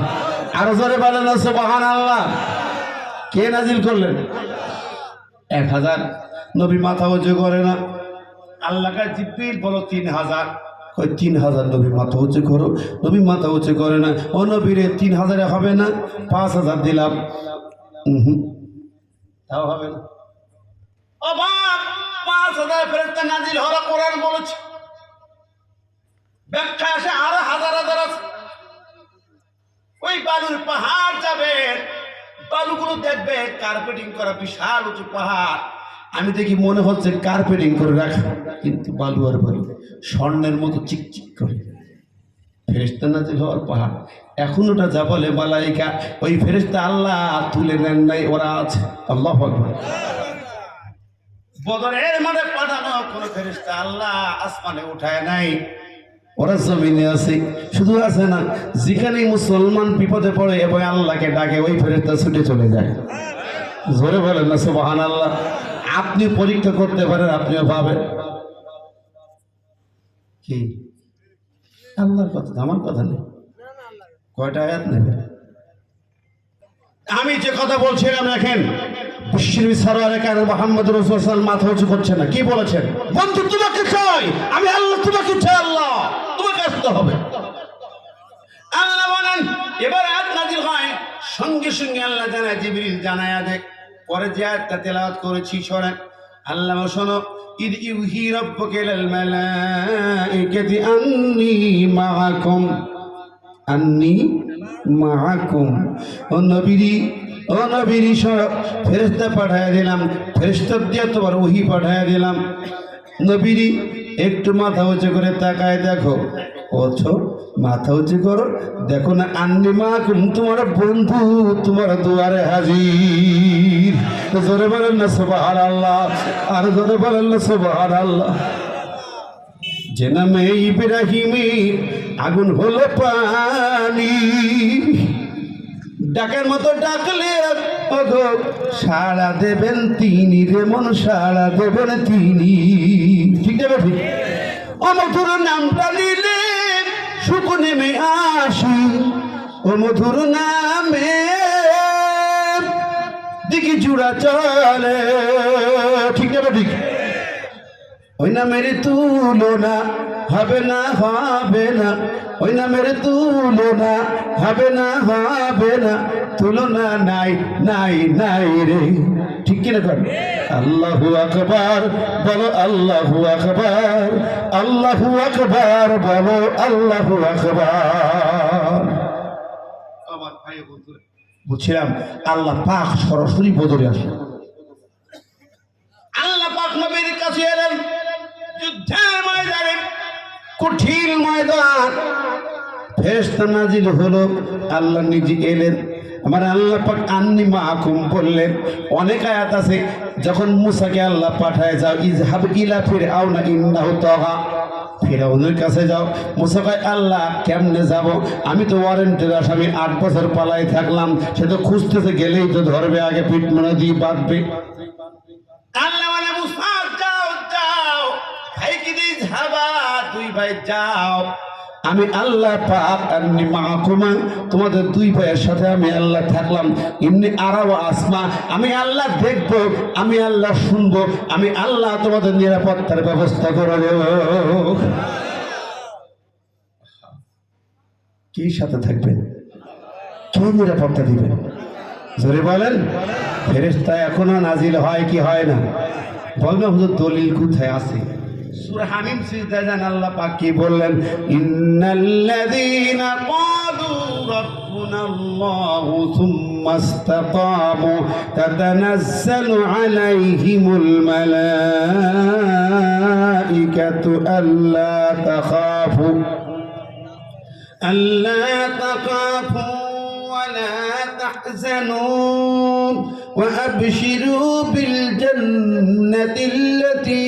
আর জোরে বলেন না সুবহানাল্লাহ। কে নাজিল করলেন? 1000। নবী মাথা উঁচু করে না। আল্লাহকে জিবরিল বলো 3000। কই 3000? নবী মাথা উঁচু করো। নবী মাথা উঁচু করে না। ও নবীরে 3000 হবে না, 5000 দিলাম। তাও হবে না। ও বাপ, 5000 ফেরেশতা নাজিল হলো, কোরআন বলেছে। ব্যাখ্যা আসে আরো হাজার হাজার আছে। ওই বালুর পাহাড় যাবে, বালুগুলো দেখবে কার্পেটিং করা, বিশাল উঁচু পাহাড়। আমি দেখি মনে হচ্ছে কার্পেটিং করে রাখা, কিন্তু বালু আর বালু, স্বর্ণের মতো চিকচিক করে। ফেরেশতা নাজিল হওয়ার পাহাড়। এখন ওটা যা বলে মালাইকা, ওই ফেরেশতা আল্লাহ তুলে নেন নাই, ওরা আছে। আল্লাহু আকবার। বদরের মাঠে পাঠানো কোন ফেরেশতা আল্লাহ আসমানে উঠায় নাই, ওরা জমিনে আছে। শুধু আছে না, যেখানে মুসলমান বিপদে পড়ে এবং আল্লাহকে ডাকে, ওই ফেরেশতা ছুটে চলে যায়। জোরে বলেন না সুবহানাল্লাহ। আপনি পরীক্ষা করতে পারেন, আপনিও পাবেন। কি আল্লাহর কথা, আমার কথা নেই। কয়টা আয়াত নেবে? আমি যে কথা বলছিলাম, দেখেন বিশ্বনবী সারওয়ারে কায়নাত মুহাম্মদ রাসূলুল্লাহ সাল্লাল্লাহু আলাইহি ওয়াসাল্লাম মাথা উঁচু করছে না। কি বলেছেন? বন্ধু তোমাকে চাই আমি, আল্লাহ তোমাকে চাই, আল্লাহ তোমাকে আসতে হবে। আল্লাহ বলেন, এবার আয়াত নাযিল হয়, সঙ্গে সঙ্গে আল্লাহ জানায়, জিবরিল জানায়া দেখ। পরে যে আয়াতটা তেলাওয়াত করেছি শোনেন। আল্লাহ শোনো, ইদ ইউহি রাব্বুকা ইলাল মালাইকাতি আন্নী মাআকুম, আন্নী মাআকুম। ও নবীরি, ও নবীরি সব ফেরেশতা পাঠায় দিলাম, ফেরেশতা দিয়ে তোমার ওহী পাঠায় দিলাম। নবীরি একটু মাথা উঁচু করে তাকায় দেখো। ওছো মাথা উঁচু করো, দেখো না আন্নী মাআকুম, তোমার বন্ধু তোমার দুয়ারে হাজির। জোরে বলেন না সুবহানাল্লাহ, আর জোরে বলেন না সুবহানাল্লাহ। যে নামে ইব্রাহিমে আগুন হলো পানি, ডাকের মতো ডাকলে সাড়া দেবেন তিনি, রে মন সাড়া দেবেন তিনি। ঠিক যাবে ঠিক। অমধুর নামটা নিলে সুখ নেমে আসি, ও মধুর নামে দিকে জুড়া চলে। ঠিক যাবে ঠিক। ওই নামের তুলনা হবে না, হবে না। ওই নামের তুলনা হবে না, হবে না। তুলনা নাই, নাই, নাই রে। ঠিক কিনা কর? আল্লাহু আকবার বলো, আল্লাহু আকবার, আল্লাহু আকবার বলো, আল্লাহু আকবার। আমার ভাই বন্ধুরা, বুঝছিলাম আল্লাহ পাক সরাসরি বদরে আসে। আল্লাহ পাক নবীর কাছে এলেন যুদ্ধের ময়দানে, কঠিন ময়দান। ফেরেশতা নাজিল হলো, আল্লাহ নিজে এলেন। আমার আল্লাহ পাক আন্নি মাকুম বললেন। অনেক আয়াত আছে যখন মুসাকে আল্লাহ পাঠায়, যাও ইজহাব ইলা ফিরআউনা ইন্নাহু তাগা, ফিরআউনের কাছে যাও। মুসা কয় আল্লাহ কেমনে যাব, আমি তো ওয়ারেন্টের আসামি, 8 বছর পালাই থাকলাম, সে তো খুঁজতেছে, গেলেই তো ধরবে, আগে পিঠ মনে দিয়ে বাঁধবে। আল্লাহ বলে মুসা যাও যাও, ভাই কি দিস হাবা, দুই ভাই যাও, আমি আল্লাহ পাক আন্নি মাকুমা, তোমাদের দুই ভাইয়ের সাথে আমি আল্লাহ থাকলাম। ইন্নি আরা ওয়া আসমা, আমি আল্লাহ দেখব, আমি আল্লাহ শুনবো, আমি আল্লাহ তোমাদের নিরাপত্তার ব্যবস্থা করে দেব। কি সাথে থাকবেন, কে নিরাপত্তা দিবেন, জোরে বলেন। ফেরেশতা এখনো নাজিল হয় কি হয় না? বলবেন হুজুর দলিল কোথায় আছে? সূরা হামিম সিজদা জান আল্লাহ পাক কি বললেন? ইন্নাল্লাযীনা ক্বালু রাব্বুনাল্লাহু সুম্মা ইসতাকামু তাতানাজ্জালু আলাইহিমুল মালাঈকাতু আল্লা তাখাফু ولا تحزنوا وأبشروا بالجنة التي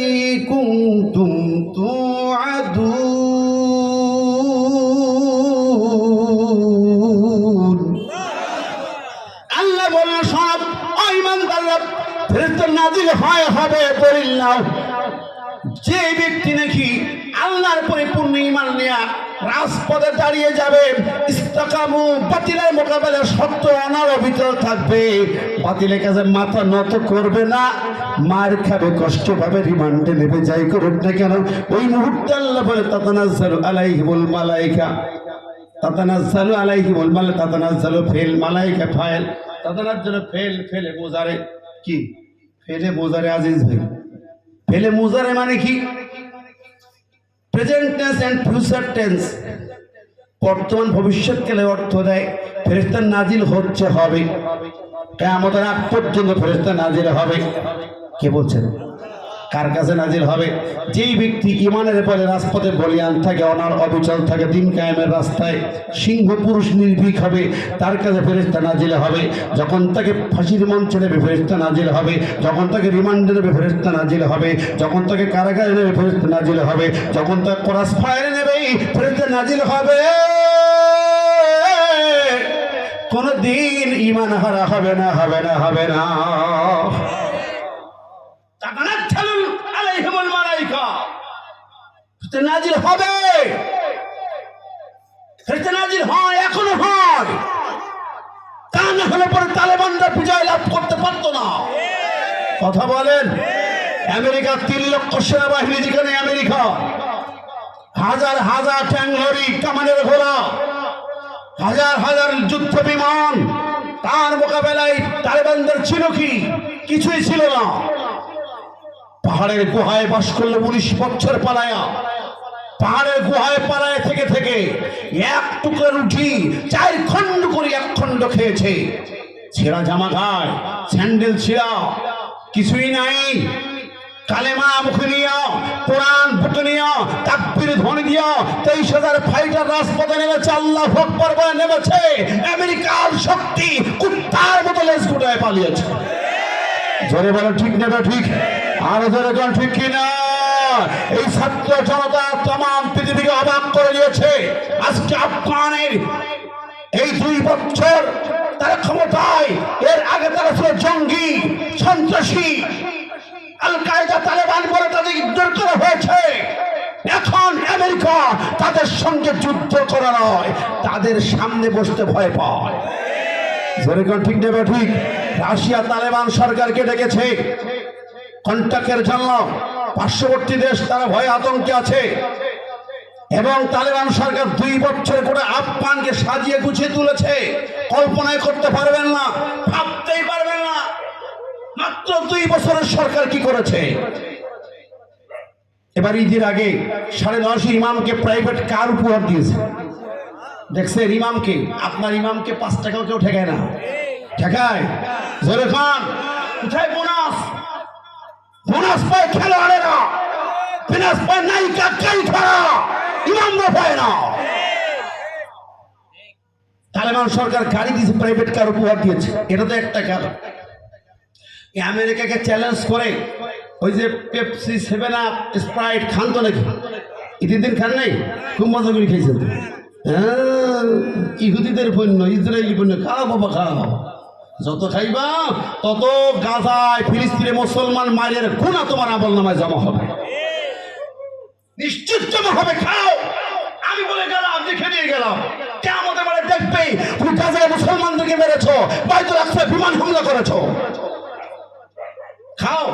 كنتم توعدون الله বলল সব ঈমানদাররা ফেরেশতা নাজিল হয় হবে দলিল নাও। যে ব্যক্তি নাকি আল্লাহর পরিপূর্ণ ঈমান নিয়ে রাজপথে দাঁড়িয়ে যাবে, ইস্তাকামু, বাতিলের মোকাবেলায় সত্য অনার ভিতর থাকবে, বাতিলের কাছে মাথা নত করবে না, মার খাবে, কষ্ট পাবে, রিমান্ডে নেবে, যাই করুক না কেন, ওই মুহূর্তে আল্লাহ বলে তাতানাজ্জালু আলাইহিমুল মালাইকা, তাতানাজ্জালু আলাইহিমুল মালাইকা, তাতানাজ্জালু ফেল মালাইকা ফাইল, তাতানাজ্জালু ফেল, ফেলে মুজারে কি, ফেলে মুজারে আজিজ ভাই, ফেলে মুজারে মানে কি? Present tense and future tense, বর্তমান ভবিষ্যৎকালে অর্থ দেয়। ফেরেশতা নাজিল হচ্ছে, হবে, কিয়ামতের আগ পর্যন্ত ফেরেশতা নাজিল হবে। কে বলছেন? কার কাছে নাজিল হবে? যেই ব্যক্তি ঈমানের পরে রাজপথে বলিয়ান থাকে, অনার অবিচল থাকে, দিন কায়েমের রাস্তায় সিংহ পুরুষ নির্ভীক হবে, তার কাছে ফেরেশতা নাজিল হবে। যখন তাকে ফাঁসির মঞ্চে নেবে ফেরেশতা নাজিল হবে, যখন তাকে রিমান্ডে নেবে ফেরেশতা নাজিল হবে, যখন তাকে কারাগারে নেবে ফেরেশতা নাজিল হবে, যখন তাকে ক্রস ফায়ারে নেবে ফেরেশতা নাজিল হবে। কোনদিন ঈমান হারা হবে না, হবে না, হবে না। নাজিল হবে, নাজিল হয়, এখনো হয়। তা না হলে পরে তালেবানরা বিজয় লাভ করতে পারতো না। কথা বলেন। আমেরিকা 3 লক্ষ সেনাবাহিনী, যেখানে আমেরিকা হাজার হাজার ট্যাঙ্গরি কামানের ঘোড়া, হাজার হাজার যুদ্ধ বিমান, তার মোকাবেলায় তালেবানদের ছিল কি? কিছুই ছিল না। পাহাড়ের গুহায় বাস করলে 19 বছর পালায়া, পাহাড়ের গুহায় পালায় থেকে থেকে এক টুকরা রুটি 4 খণ্ড করে 1 খণ্ড খেয়েছে। ছেঁড়া জামা গায়, স্যান্ডেল ছিঁড়া, কিছুই নাই। কালেমা মুখে নিয়া, কোরআন বুকে নিয়া, তাকবীর ধ্বনি দিয়া 23,000 ফাইটার রাজপথে নেমেছে, আল্লাহু আকবার বলে নেমেছে। আমেরিকার শক্তি কুত্তার মতো লেজ গুটায় পালিয়েছে। জোরে বলো ঠিক না? ঠিক। আর জোরে কোন ঠিক কিনা? এই ছাত্র জনতা तमाम পৃথিবীকে অবাক করে দিয়েছে। আজকে আফগানের এই 2 বছর তারা ক্ষমতায়, এর আগে তারা ছিল জঙ্গি, সন্ত্রাসী, আল কায়দা, তালেবান বলে তাদের ইগনোর করা হয়েছে। এখন আমেরিকা তাদের সঙ্গে যুদ্ধ করা নয়, তাদের সামনে বসতে ভয় পায়। জোরে কোন ঠিক না? ঠিক। রাশিয়া তালেবান সরকারকে ডেকেছে কন্টাক্টের জন্য। পার্শ্ববর্তী দেশ তারা ভয় আতঙ্কে আছে, এবং তালেবান সরকার 2 বছর করে আফগানকে সাজিয়ে গুছিয়ে তুলেছে। কল্পনাই করতে পারবেন না, ভাবতেই পারবেন না মাত্র 2 বছরের সরকার কি করেছে। এবার ঈদের আগে 9.5 ইমামকে প্রাইভেট কার উপহার দিয়েছে। দেখছে ইমামকে, আপনার ইমামকে 5 টাকাও কেউ ঠেকায় না। ঠেকায়? জোরে খান। কোথায় বোনাস? বোনাস পায় খেলোয়াড়েরা, বোনাস পায় নায়িকা কাইঠারা, ইমামরা পায় না। তালেবান সরকার গাড়ি দিয়েছে, প্রাইভেট কার উপহার দিয়েছে, এটা তো একটা কারণ। এই আমেরিকাকে চ্যালেঞ্জ করে ওই যে পেপসি, 7 আপ, স্প্রাইট খান তো নাকি? ঈদের খান নাই? খুব মজা করে খেয়েছেন তো। হ্যাঁ, ইহুদিদের পণ্য, ইসরায়েলি পণ্য, খাও বাবা খাও। যত খাইবা তত গাজায় ফিলিস্তিনে মুসলমান মায়ের গুনাহ তোমার আমল নামায় জমা হবে, নিশ্চিত জমা হবে। খাও। আমি বলে গেলাম, দেখে নিয়ে গেলাম, কিয়ামত মানে দেখবে তুমি গাজায় মুসলমানদেরকে মেরেছো, বাইতুল আকসায় বিমান হামলা করেছো। খাও,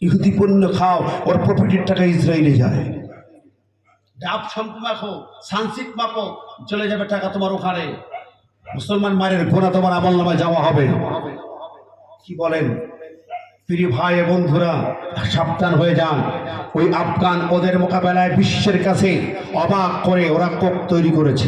ইহুদি পণ্য খাও, ওর প্রফিটের টাকা ইসরায়েলে যায়। ডাব শ্যাম্পু মাখো, সানসিল্ক মাখো, চলে যাবে টাকা তোমার ওখানে। মুসলমান মায়ের গুনাহ তোমার আমল নামায় জমা হবে। কি বলেন প্রিয় ভাই বন্ধুরা, সাবধান হয়ে যান। ওই আফগান ওদের মোকাবেলায় বিশ্বের কাছে অবাক করে ওরা কোপ তৈরি করেছে।